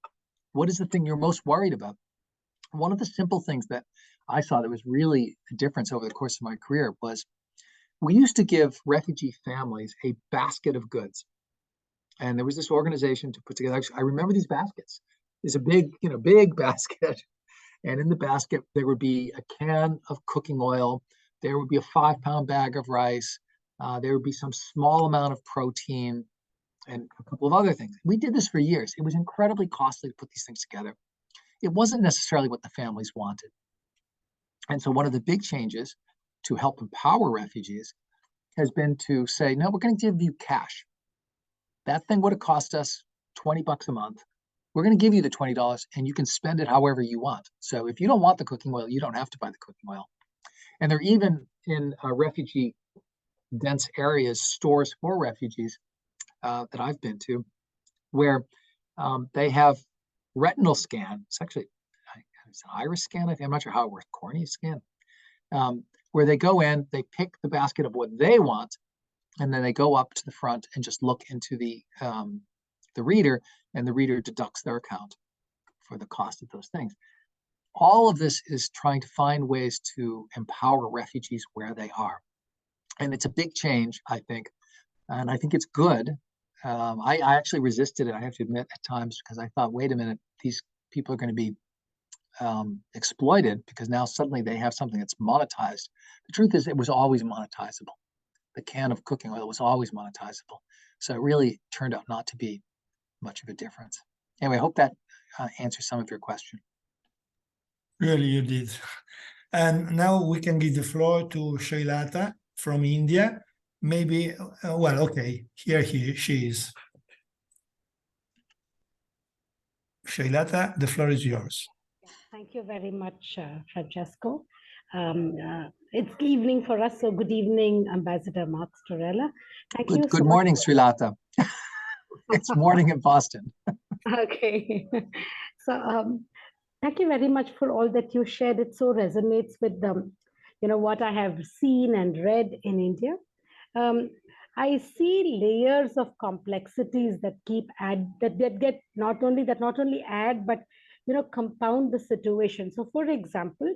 What is the thing you're most worried about? One of the simple things that I saw that was really a difference over the course of my career was we used to give refugee families a basket of goods. And there was this organization to put together. Actually, I remember these baskets. There's a big basket. And in the basket, there would be a can of cooking oil. There would be a 5-pound bag of rice. There would be some small amount of protein and a couple of other things. We did this for years. It was incredibly costly to put these things together. It wasn't necessarily what the families wanted. And so one of the big changes to help empower refugees has been to say, no, we're going to give you cash. That thing would have cost us $20 a month. We're going to give you the $20 and you can spend it however you want. So if you don't want the cooking oil, you don't have to buy the cooking oil. And they're even in refugee dense areas, stores for refugees that I've been to, where they have retinal scan. It's actually it's an iris scan. I'm not sure how it works. Cornea scan, where they go in, they pick the basket of what they want, and then they go up to the front and just look into the reader, and the reader deducts their account for the cost of those things. All of this is trying to find ways to empower refugees where they are. And it's a big change, I think. And I think it's good. I actually resisted it, I have to admit, at times, because I thought, wait a minute, these people are going to be exploited because now suddenly they have something that's monetized. The truth is it was always monetizable. The can of cooking oil was always monetizable. So it really turned out not to be much of a difference. Anyway, I hope that answers some of your question. Really, you did. And now we can give the floor to Shailata from India. Maybe, well, okay, here she is. Shailata, the floor is yours. Thank you very much, Francesco. It's evening for us, so good evening, Ambassador Mark Storella. Good morning, Srilata. It's morning in Boston. Okay. So thank you very much for all that you shared. It so resonates with what I have seen and read in India, I see layers of complexities that get not only add, but compound the situation. So, for example,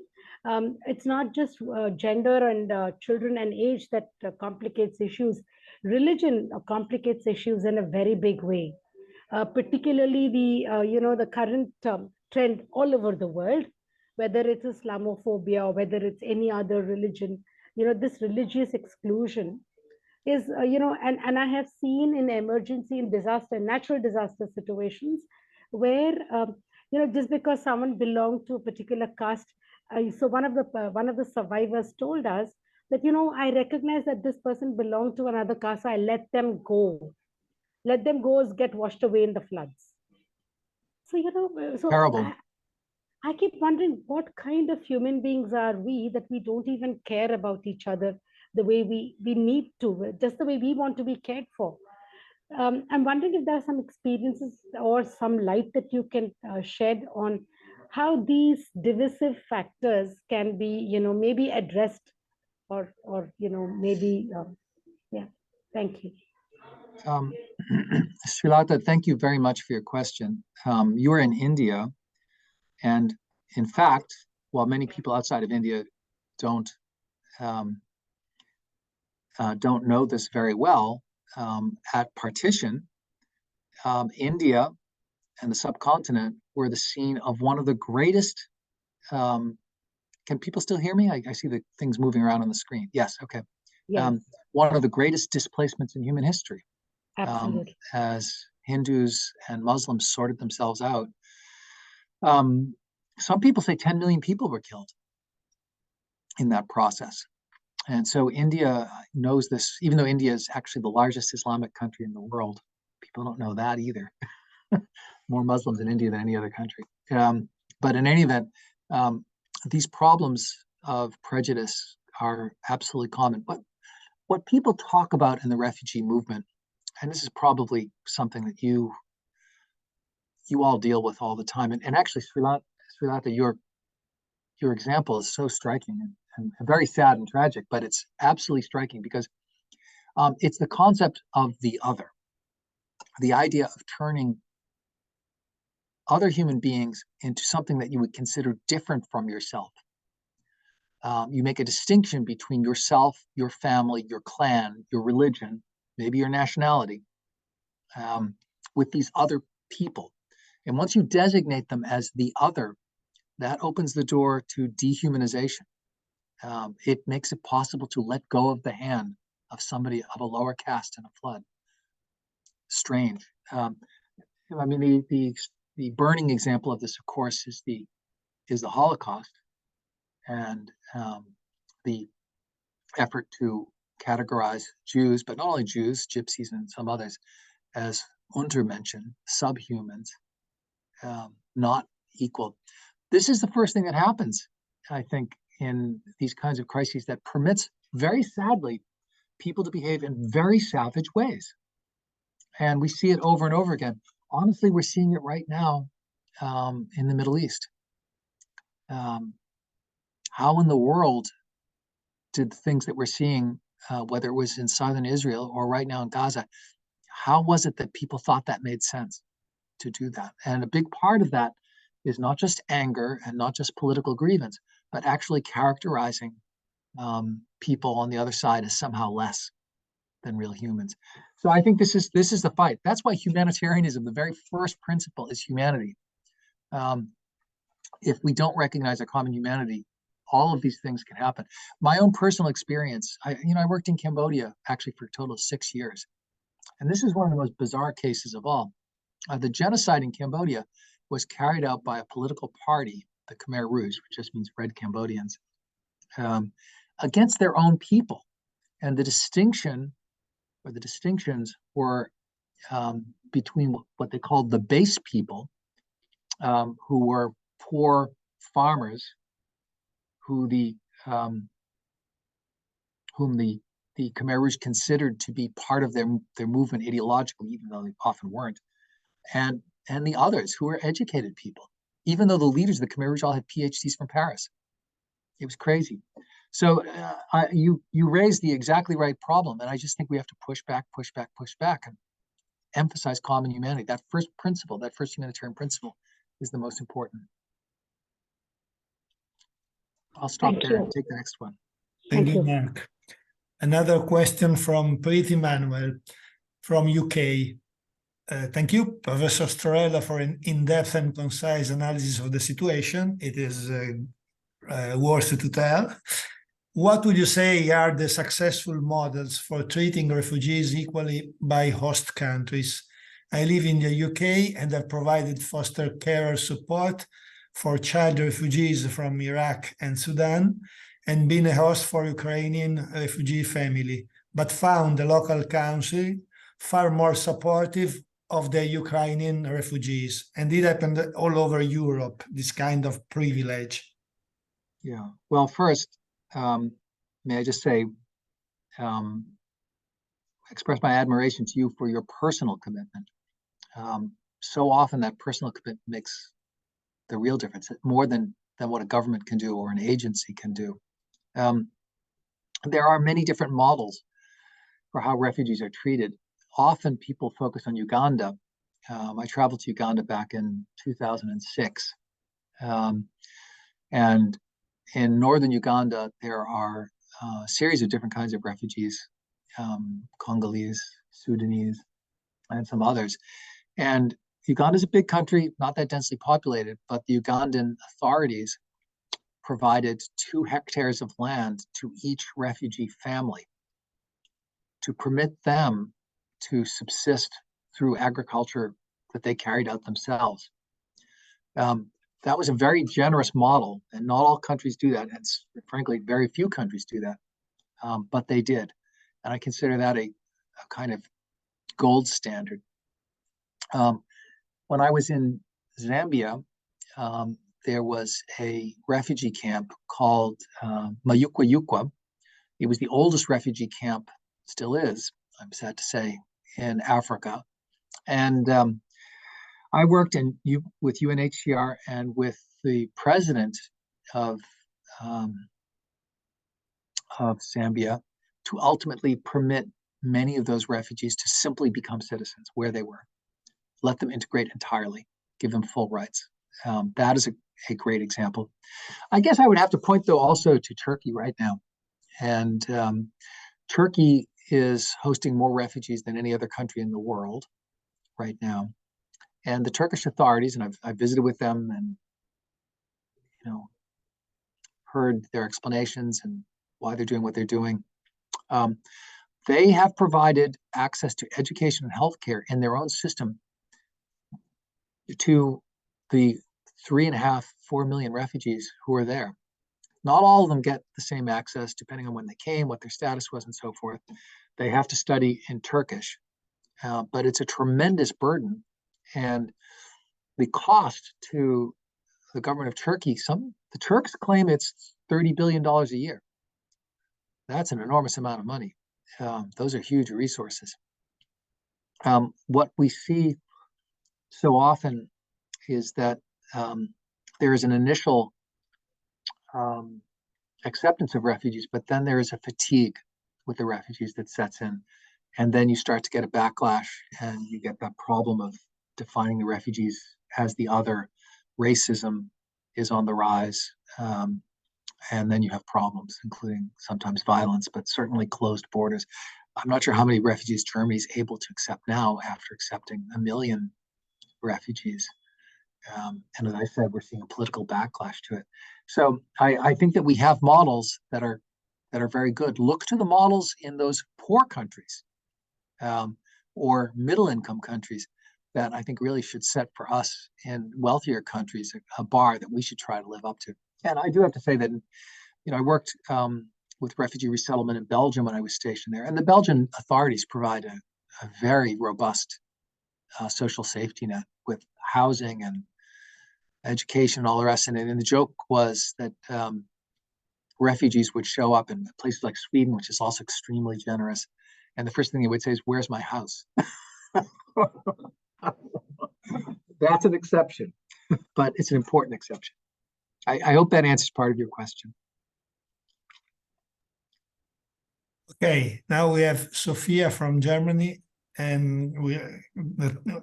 it's not just gender and children and age that complicates issues. Religion complicates issues in a very big way. Particularly the current trend all over the world, whether it's Islamophobia or whether it's any other religion, this religious exclusion is and I have seen in emergency, in disaster, natural disaster situations, where just because someone belonged to a particular caste, so one of the survivors told us that I recognize that this person belonged to another caste, so I let them go, get washed away in the floods. So Terrible. I keep wondering, what kind of human beings are we that we don't even care about each other the way we need to, just the way we want to be cared for. I'm wondering if there are some experiences or some light that you can shed on how these divisive factors can be, maybe addressed, or maybe, yeah. Thank you. Srilata, thank you very much for your question. You are in India, and in fact, while many people outside of India don't know this very well, at partition, India and the subcontinent were the scene of one of the greatest. Can people still hear me? I see the things moving around on the screen. Yes, okay. Yes, one of the greatest displacements in human history. absolutely. As Hindus and Muslims sorted themselves out. Some people say 10 million people were killed in that process. And so India knows this, even though India is actually the largest Islamic country in the world. People don't know that either. More Muslims in India than any other country. But in any event, these problems of prejudice are absolutely common. But what people talk about in the refugee movement, and this is probably something that you all deal with all the time, and actually, Srilata, your example is so striking and very sad and tragic, but it's absolutely striking because it's the concept of the other, the idea of turning other human beings into something that you would consider different from yourself. You make a distinction between yourself, your family, your clan, your religion, maybe your nationality, with these other people. And once you designate them as the other, that opens the door to dehumanization. It makes it possible to let go of the hand of somebody of a lower caste in a flood. Strange. I mean, the burning example of this, of course, is the Holocaust, and the effort to categorize Jews, but not only Jews, Gypsies and some others, as Untermenschen, subhumans, not equal. This is the first thing that happens, I think, in these kinds of crises that permits, very sadly, people to behave in very savage ways. And we see it over and over again. Honestly, we're seeing it right now in the Middle East. How in the world did the things that we're seeing, whether it was in southern Israel or right now in Gaza, how was it that people thought that made sense to do that? And a big part of that is not just anger and not just political grievance, but actually characterizing people on the other side as somehow less than real humans. So I think this is the fight. That's why humanitarianism, the very first principle, is humanity. If we don't recognize a common humanity, all of these things can happen. My own personal experience, I worked in Cambodia actually for a total of 6 years. And this is one of the most bizarre cases of all. The genocide in Cambodia was carried out by a political party, the Khmer Rouge, which just means red Cambodians, against their own people. And the distinctions were between what they called the base people, who were poor farmers, whom the Khmer Rouge considered to be part of their movement ideologically, even though they often weren't, and the others who were educated people, even though the leaders of the Khmer Rouge all had PhDs from Paris. It was crazy. So you raised the exactly right problem, and I just think we have to push back, and emphasize common humanity. That first principle, that first humanitarian principle, is the most important. I'll stop Thank there and you. take the next one. Thank Thank you, you. Mark. Another question from Preeti Manuel from UK. Thank you, Professor Storella, for an in-depth and concise analysis of the situation. It is worth to tell. What would you say are the successful models for treating refugees equally by host countries? I live in the UK and have provided foster carer support for child refugees from Iraq and Sudan, and been a host for Ukrainian refugee family, but found the local council far more supportive of the Ukrainian refugees. And it happened all over Europe, this kind of privilege. Yeah. Well, first, may I just say, express my admiration to you for your personal commitment. So often that personal commitment makes the real difference, more than what a government can do or an agency can do. There are many different models for how refugees are treated. Often people focus on Uganda. I traveled to Uganda back in 2006. And in northern Uganda, there are a series of different kinds of refugees, Congolese, Sudanese, and some others. And Uganda is a big country, not that densely populated, but the Ugandan authorities provided 2 hectares of land to each refugee family to permit them to subsist through agriculture that they carried out themselves. That was a very generous model, and not all countries do that. And frankly, very few countries do that, but they did. And I consider that a kind of gold standard. When I was in Zambia, there was a refugee camp called Mayukwa Yukwa. It was the oldest refugee camp, still is, I'm sad to say, in Africa. And I worked with UNHCR and with the president of Zambia to ultimately permit many of those refugees to simply become citizens where they were. Let them integrate entirely, give them full rights. That is a great example. I guess I would have to point, though, also to Turkey right now. And Turkey is hosting more refugees than any other country in the world right now. And the Turkish authorities, and I've visited with them and heard their explanations and why they're doing what they're doing. They have provided access to education and healthcare in their own system to the 3.5–4 million refugees who are there. Not all of them get the same access, depending on when they came, what their status was, and so forth. They have to study in Turkish, but it's a tremendous burden. And the cost to the government of Turkey, the Turks claim it's $30 billion a year. That's an enormous amount of money. Those are huge resources. What we see so often is that there is an initial acceptance of refugees, but then there is a fatigue with the refugees that sets in. And then you start to get a backlash, and you get that problem of defining the refugees as the other. Racism is on the rise. And then you have problems, including sometimes violence, but certainly closed borders. I'm not sure how many refugees Germany is able to accept now after accepting 1 million refugees. And as I said, we're seeing a political backlash to it. So I think that we have models that are very good. Look to the models in those poor countries or middle-income countries that I think really should set for us in wealthier countries a bar that we should try to live up to. And I do have to say that, I worked with refugee resettlement in Belgium when I was stationed there, and the Belgian authorities provide a very robust social safety net with housing and education and all the rest. And the joke was that refugees would show up in places like Sweden, which is also extremely generous, and the first thing they would say is, "Where's my house?" That's an exception, but it's an important exception. I hope that answers part of your question. Okay, now we have Sophia from Germany, and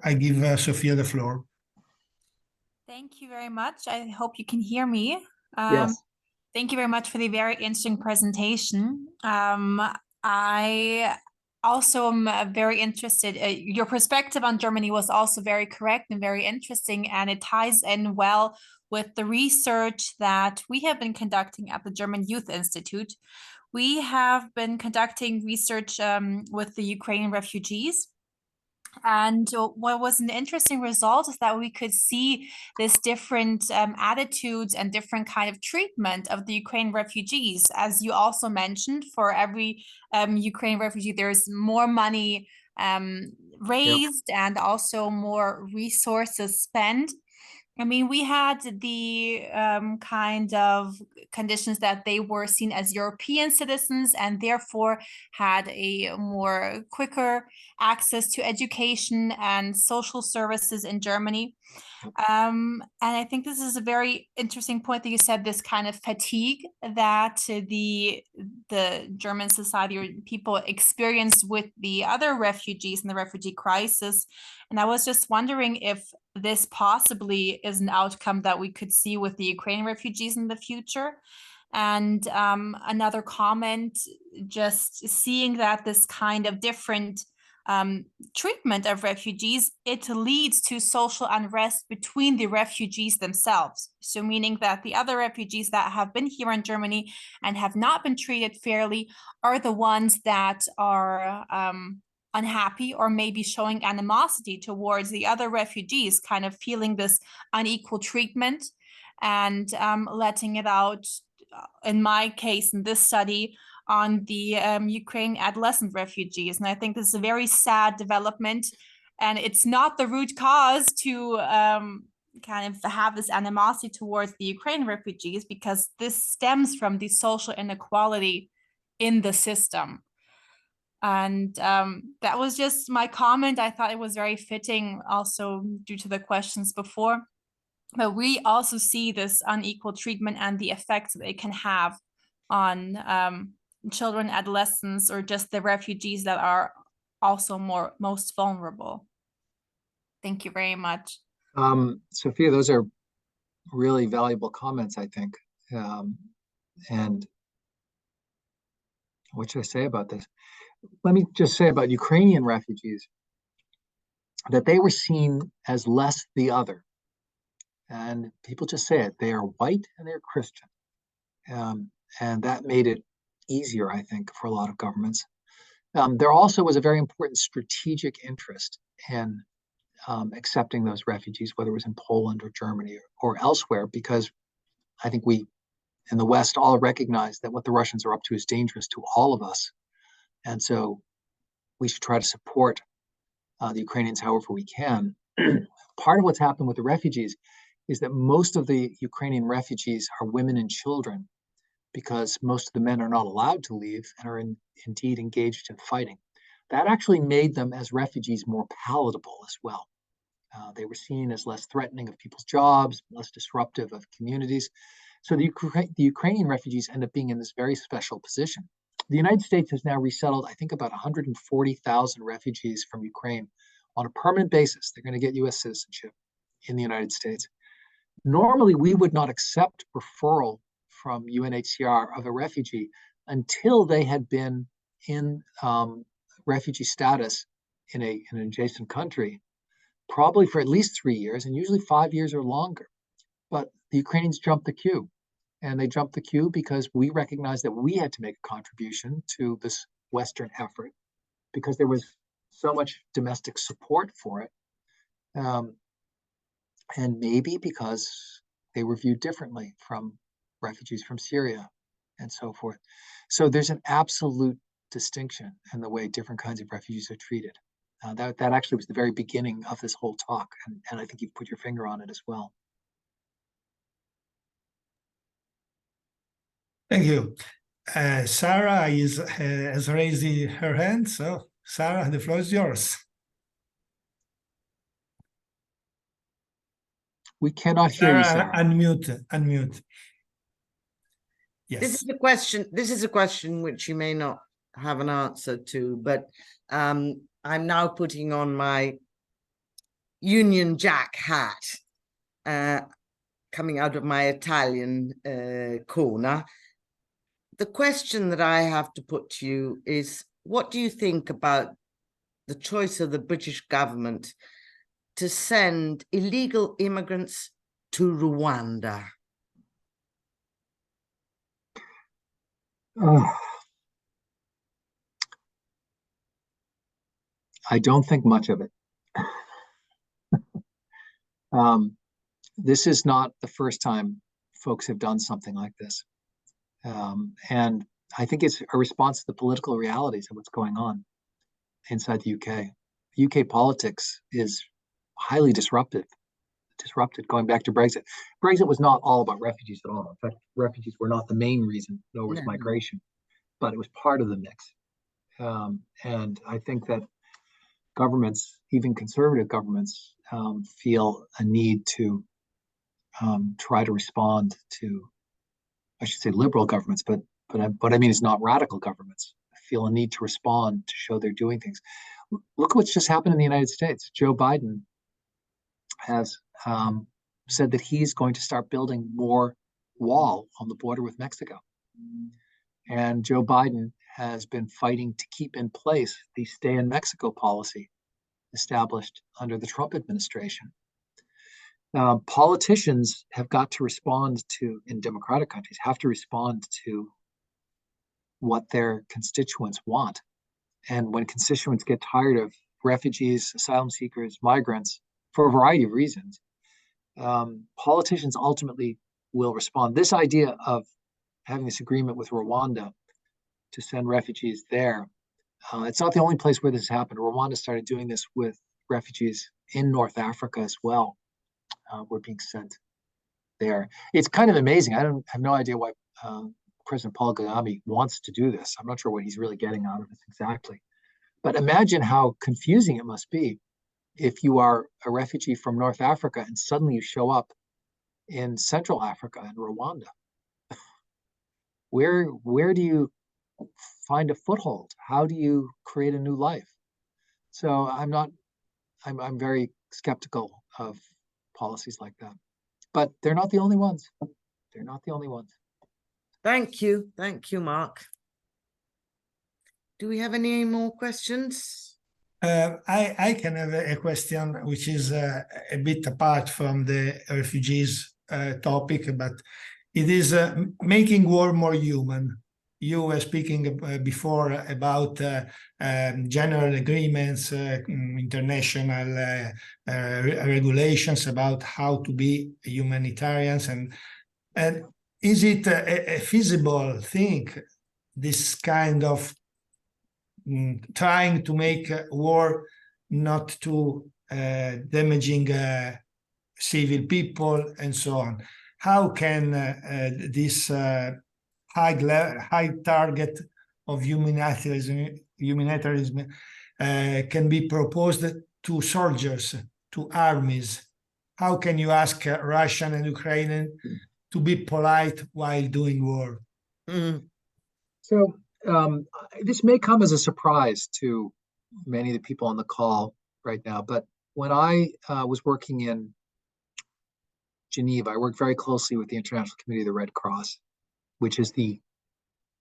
I give Sophia the floor. Thank you very much. I hope you can hear me. Yes. Thank you very much for the very interesting presentation. I also am very interested. Your perspective on Germany was also very correct and very interesting, and it ties in well with the research that we have been conducting at the German Youth Institute. We have been conducting research with the Ukrainian refugees. And what was an interesting result is that we could see this different attitudes and different kind of treatment of the Ukrainian refugees. As you also mentioned, for every Ukrainian refugee, there's more money raised and also more resources spent. I mean, we had the kind of conditions that they were seen as European citizens and therefore had a more quicker access to education and social services in Germany. And I think this is a very interesting point that you said, this kind of fatigue that the German society or people experienced with the other refugees in the refugee crisis. And I was just wondering if this possibly is an outcome that we could see with the Ukrainian refugees in the future. And another comment, just seeing that this kind of different treatment of refugees, it leads to social unrest between the refugees themselves. So meaning that the other refugees that have been here in Germany and have not been treated fairly are the ones that are unhappy or maybe showing animosity towards the other refugees, kind of feeling this unequal treatment and letting it out, in my case, in this study, on the Ukrainian adolescent refugees. And I think this is a very sad development. And it's not the root cause to kind of have this animosity towards the Ukrainian refugees, because this stems from the social inequality in the system. And that was just my comment. I thought it was very fitting also due to the questions before. But we also see this unequal treatment and the effects that it can have on children, adolescents, or just the refugees that are also most vulnerable. Thank you very much. Sophia, those are really valuable comments, I think. And what should I say about this? Let me just say about Ukrainian refugees that they were seen as less the other. And people just say it, they are white and they're Christian. And that made it easier, I think, for a lot of governments. There also was a very important strategic interest in accepting those refugees, whether it was in Poland or Germany or elsewhere, because I think we in the West all recognize that what the Russians are up to is dangerous to all of us. And so we should try to support the Ukrainians however we can. Part of what's happened with the refugees is that most of the Ukrainian refugees are women and children, because most of the men are not allowed to leave and are indeed engaged in fighting. That actually made them as refugees more palatable as well. They were seen as less threatening of people's jobs, less disruptive of communities. So the Ukrainian refugees end up being in this very special position. The United States has now resettled, I think, about 140,000 refugees from Ukraine on a permanent basis. They're going to get U.S. citizenship in the United States. Normally, we would not accept referral from UNHCR of a refugee until they had been in refugee status in an adjacent country, probably for at least 3 years, and usually 5 years or longer. But the Ukrainians jumped the queue. And they jumped the queue because we recognized that we had to make a contribution to this Western effort, because there was so much domestic support for it. And maybe because they were viewed differently from refugees from Syria and so forth. So there's an absolute distinction in the way different kinds of refugees are treated. That actually was the very beginning of this whole talk. And I think you've put your finger on it as well. Thank you. Sarah has raised her hand. So, Sarah, the floor is yours. We cannot hear you, Sarah. Unmute. Yes. This is a question which you may not have an answer to, but I'm now putting on my Union Jack hat, coming out of my Italian corner. The question that I have to put to you is, what do you think about the choice of the British government to send illegal immigrants to Rwanda? I don't think much of it. This is not the first time folks have done something like this. And I think it's a response to the political realities of what's going on inside the UK. The UK politics is highly disrupted going back to Brexit. Brexit was not all about refugees at all. In fact, refugees were not the main reason, nor was migration, but it was part of the mix. And I think that governments, even conservative governments, feel a need to try to respond to, I should say liberal governments, but what I mean is not radical governments, feel a need to respond to show they're doing things. Look what's just happened in the United States. Joe Biden has said that he's going to start building more wall on the border with Mexico. And Joe Biden has been fighting to keep in place the stay in Mexico policy established under the Trump administration. Politicians have got to respond to, in democratic countries, have to respond to what their constituents want. And when constituents get tired of refugees, asylum seekers, migrants, for a variety of reasons, politicians ultimately will respond. This idea of having this agreement with Rwanda to send refugees there, it's not the only place where this has happened. Rwanda started doing this with refugees in North Africa as well. Were being sent there. It's kind of amazing. I have no idea why President Paul Kagame wants to do this. I'm not sure what he's really getting out of this exactly. But imagine how confusing it must be if you are a refugee from North Africa and suddenly you show up in Central Africa and Rwanda. Where do you find a foothold? How do you create a new life? So I'm very skeptical of policies like that. But they're not the only ones. They're not the only ones. Thank you. Thank you, Mark. Do we have any more questions? I can have a question which is a bit apart from the refugees topic, but it is making war more human. You were speaking before about general agreements, international regulations about how to be humanitarians, and is it a feasible thing, this kind of trying to make war not too damaging civil people and so on? How can this high target of humanitarianism can be proposed to soldiers, to armies? How can you ask Russian and Ukrainian to be polite while doing war? So this may come as a surprise to many of the people on the call right now, but when I was working in Geneva, I worked very closely with the International Committee of the Red Cross, which is the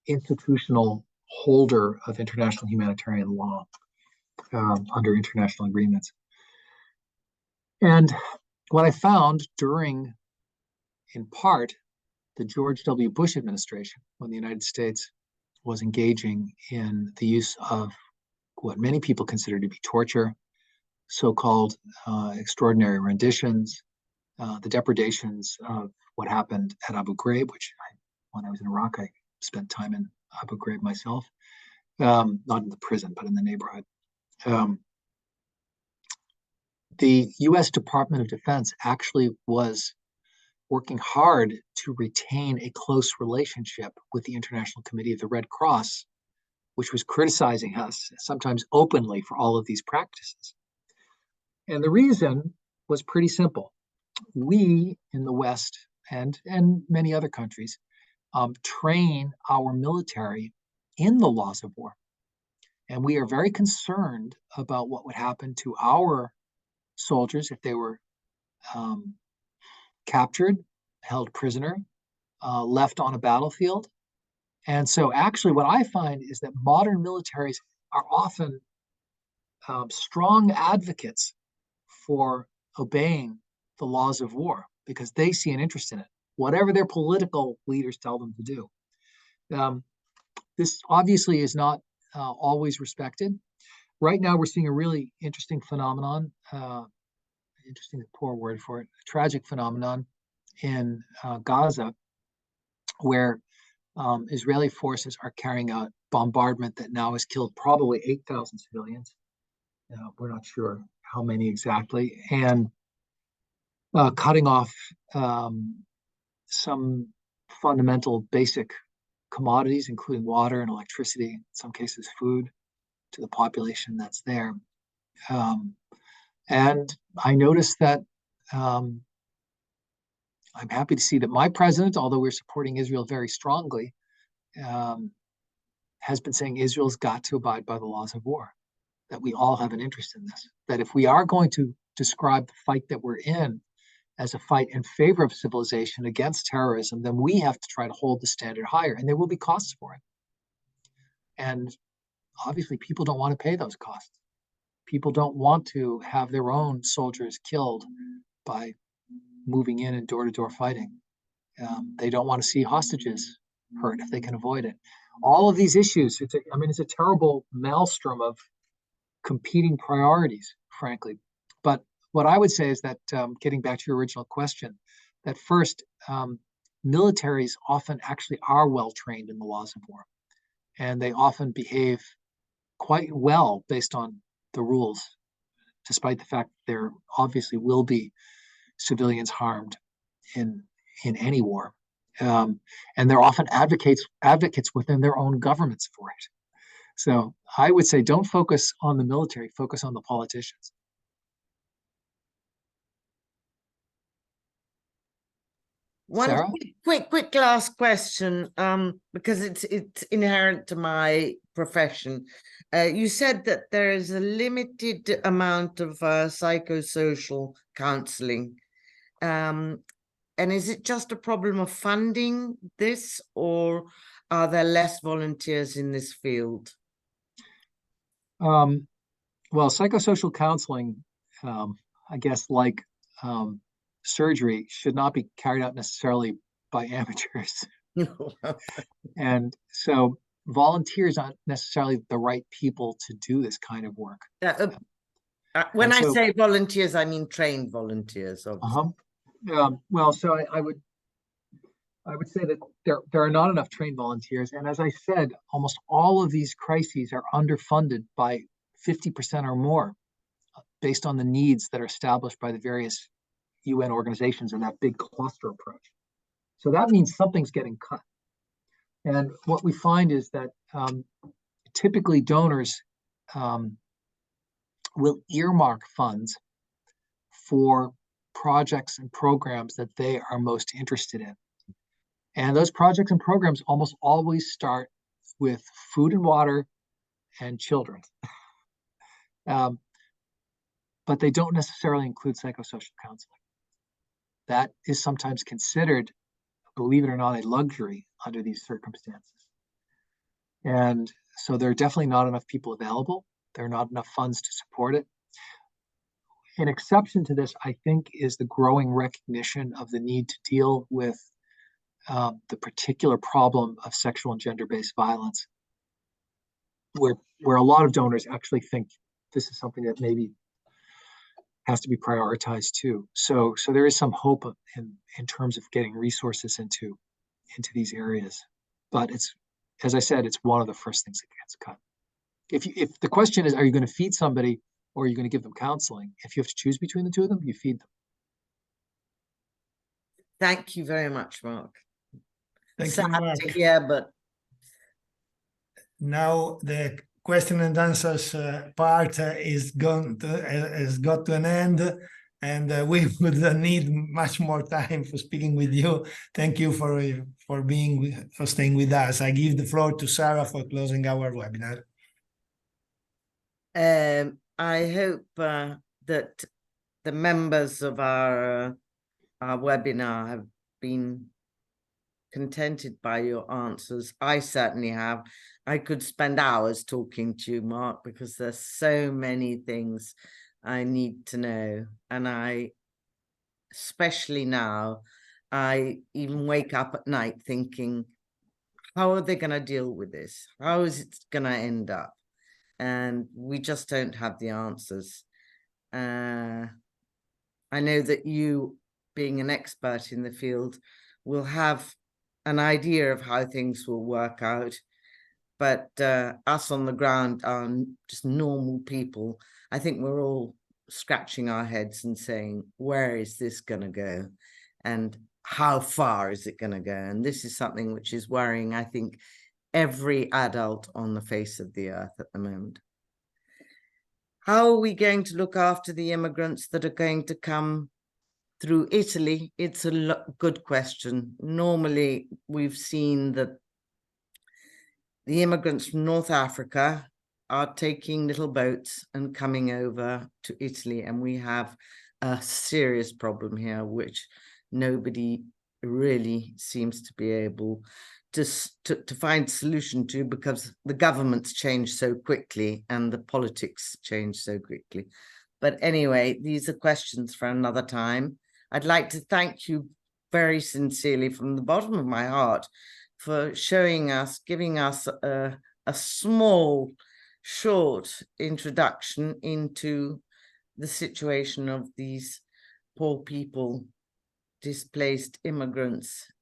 institutional holder of international humanitarian law under international agreements. And what I found during, in part, the George W. Bush administration, when the United States was engaging in the use of what many people consider to be torture, so-called extraordinary renditions, the depredations of what happened at Abu Ghraib, which when I was in Iraq, I spent time in Abu Ghraib myself, not in the prison, but in the neighborhood. The US Department of Defense actually was working hard to retain a close relationship with the International Committee of the Red Cross, which was criticizing us, sometimes openly, for all of these practices. And the reason was pretty simple. We in the West and many other countries train our military in the laws of war. And we are very concerned about what would happen to our soldiers if they were captured, held prisoner, left on a battlefield. And so actually what I find is that modern militaries are often strong advocates for obeying the laws of war because they see an interest in it, whatever their political leaders tell them to do. This obviously is not always respected. Right now, we're seeing a really interesting phenomenon, interesting is a poor word for it, a tragic phenomenon in Gaza, where Israeli forces are carrying out bombardment that now has killed probably 8,000 civilians. We're not sure how many exactly, and cutting off some fundamental basic commodities, including water and electricity, in some cases food, to the population that's there. And I noticed that I'm happy to see that my president, although we're supporting Israel very strongly, has been saying Israel's got to abide by the laws of war, that we all have an interest in this, that if we are going to describe the fight that we're in as a fight in favor of civilization against terrorism, then we have to try to hold the standard higher, and there will be costs for it. And obviously, people don't want to pay those costs. People don't want to have their own soldiers killed by moving in and door-to-door fighting. They don't want to see hostages hurt if they can avoid it. All of these issues, it's a terrible maelstrom of competing priorities, frankly. But what I would say is that, getting back to your original question, that first, militaries often actually are well-trained in the laws of war, and they often behave quite well based on the rules, despite the fact that there obviously will be civilians harmed in any war. And they're often advocates within their own governments for it. So I would say don't focus on the military, focus on the politicians. One quick last question, because it's inherent to my profession. You said that there is a limited amount of psychosocial counseling. And is it just a problem of funding this, or are there less volunteers in this field? Well, psychosocial counseling, I guess, like surgery, should not be carried out necessarily by amateurs. And so volunteers aren't necessarily the right people to do this kind of work. When I say volunteers, I mean trained volunteers, obviously. Well, so I would say that there are not enough trained volunteers. And as I said, almost all of these crises are underfunded by 50% or more based on the needs that are established by the various UN organizations in that big cluster approach. So that means something's getting cut. And what we find is that typically donors will earmark funds for projects and programs that they are most interested in. And those projects and programs almost always start with food and water and children. But they don't necessarily include psychosocial counseling. That is sometimes considered, believe it or not, a luxury under these circumstances. And so there are definitely not enough people available. There are not enough funds to support it. An exception to this, I think, is the growing recognition of the need to deal with the particular problem of sexual and gender-based violence, where a lot of donors actually think this is something that maybe has to be prioritized too. So there is some hope in terms of getting resources into these areas. But it's, as I said, it's one of the first things that gets cut. If the question is, are you going to feed somebody or are you going to give them counseling? If you have to choose between the two of them, you feed them. Thank you very much, Mark. Thank you, Mark. To hear, but now the question and answers part has got to an end, and we would need much more time for speaking with you. Thank you for staying with us. I give the floor to Sarah for closing our webinar. I hope that the members of our webinar have been contented by your answers. I certainly have. I could spend hours talking to you, Mark, because there's so many things I need to know. And especially now, I even wake up at night thinking, how are they going to deal with this? How is it going to end up? And we just don't have the answers. I know that you, being an expert in the field, will have an idea of how things will work out. But us on the ground are just normal people. I think we're all scratching our heads and saying, where is this going to go? And how far is it going to go? And this is something which is worrying, I think, every adult on the face of the earth at the moment. How are we going to look after the immigrants that are going to come through Italy? It's a good question. Normally, we've seen that the immigrants from North Africa are taking little boats and coming over to Italy, and we have a serious problem here, which nobody really seems to be able to find a solution to, because the governments change so quickly and the politics change so quickly. But anyway, these are questions for another time. I'd like to thank you very sincerely from the bottom of my heart for showing us, giving us a small, short introduction into the situation of these poor people, displaced immigrants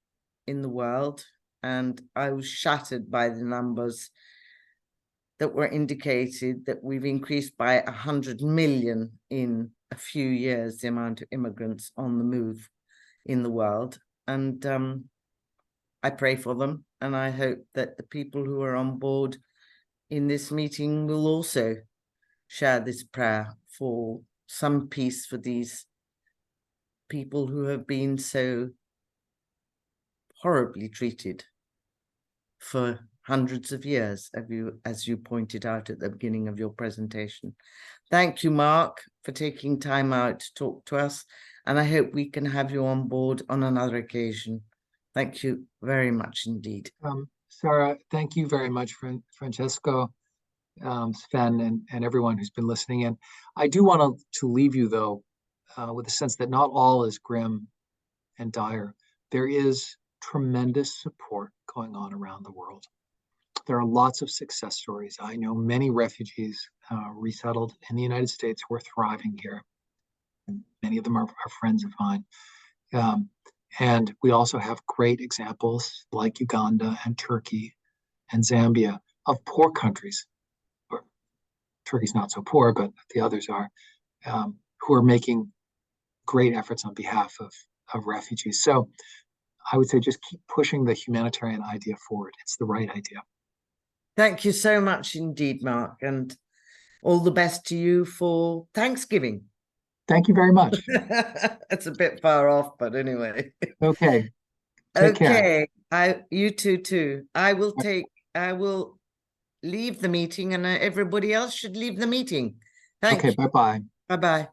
in the world. And I was shattered by the numbers that were indicated, that we've increased by 100 million in a few years, the amount of immigrants on the move in the world. And I pray for them, and I hope that the people who are on board in this meeting will also share this prayer for some peace for these people who have been so horribly treated for hundreds of years, as you pointed out at the beginning of your presentation. Thank you, Mark, for taking time out to talk to us, and I hope we can have you on board on another occasion. Thank you very much indeed. Sarah, thank you very much, Francesco, Sven, and everyone who's been listening in. I do want to leave you, though, with a sense that not all is grim and dire. There is tremendous support going on around the world. There are lots of success stories. I know many refugees resettled in the United States who are thriving here. Many of them are friends of mine. And we also have great examples like Uganda and Turkey and Zambia of poor countries. Turkey's not so poor, but the others are, who are making great efforts on behalf of refugees. So I would say just keep pushing the humanitarian idea forward. It's the right idea. Thank you so much indeed, Mark, and all the best to you for Thanksgiving. Thank you very much. It's a bit far off, but anyway. Okay. Take care. You too. I will leave the meeting, and everybody else should leave the meeting. Thank you. Okay, bye-bye. Bye-bye.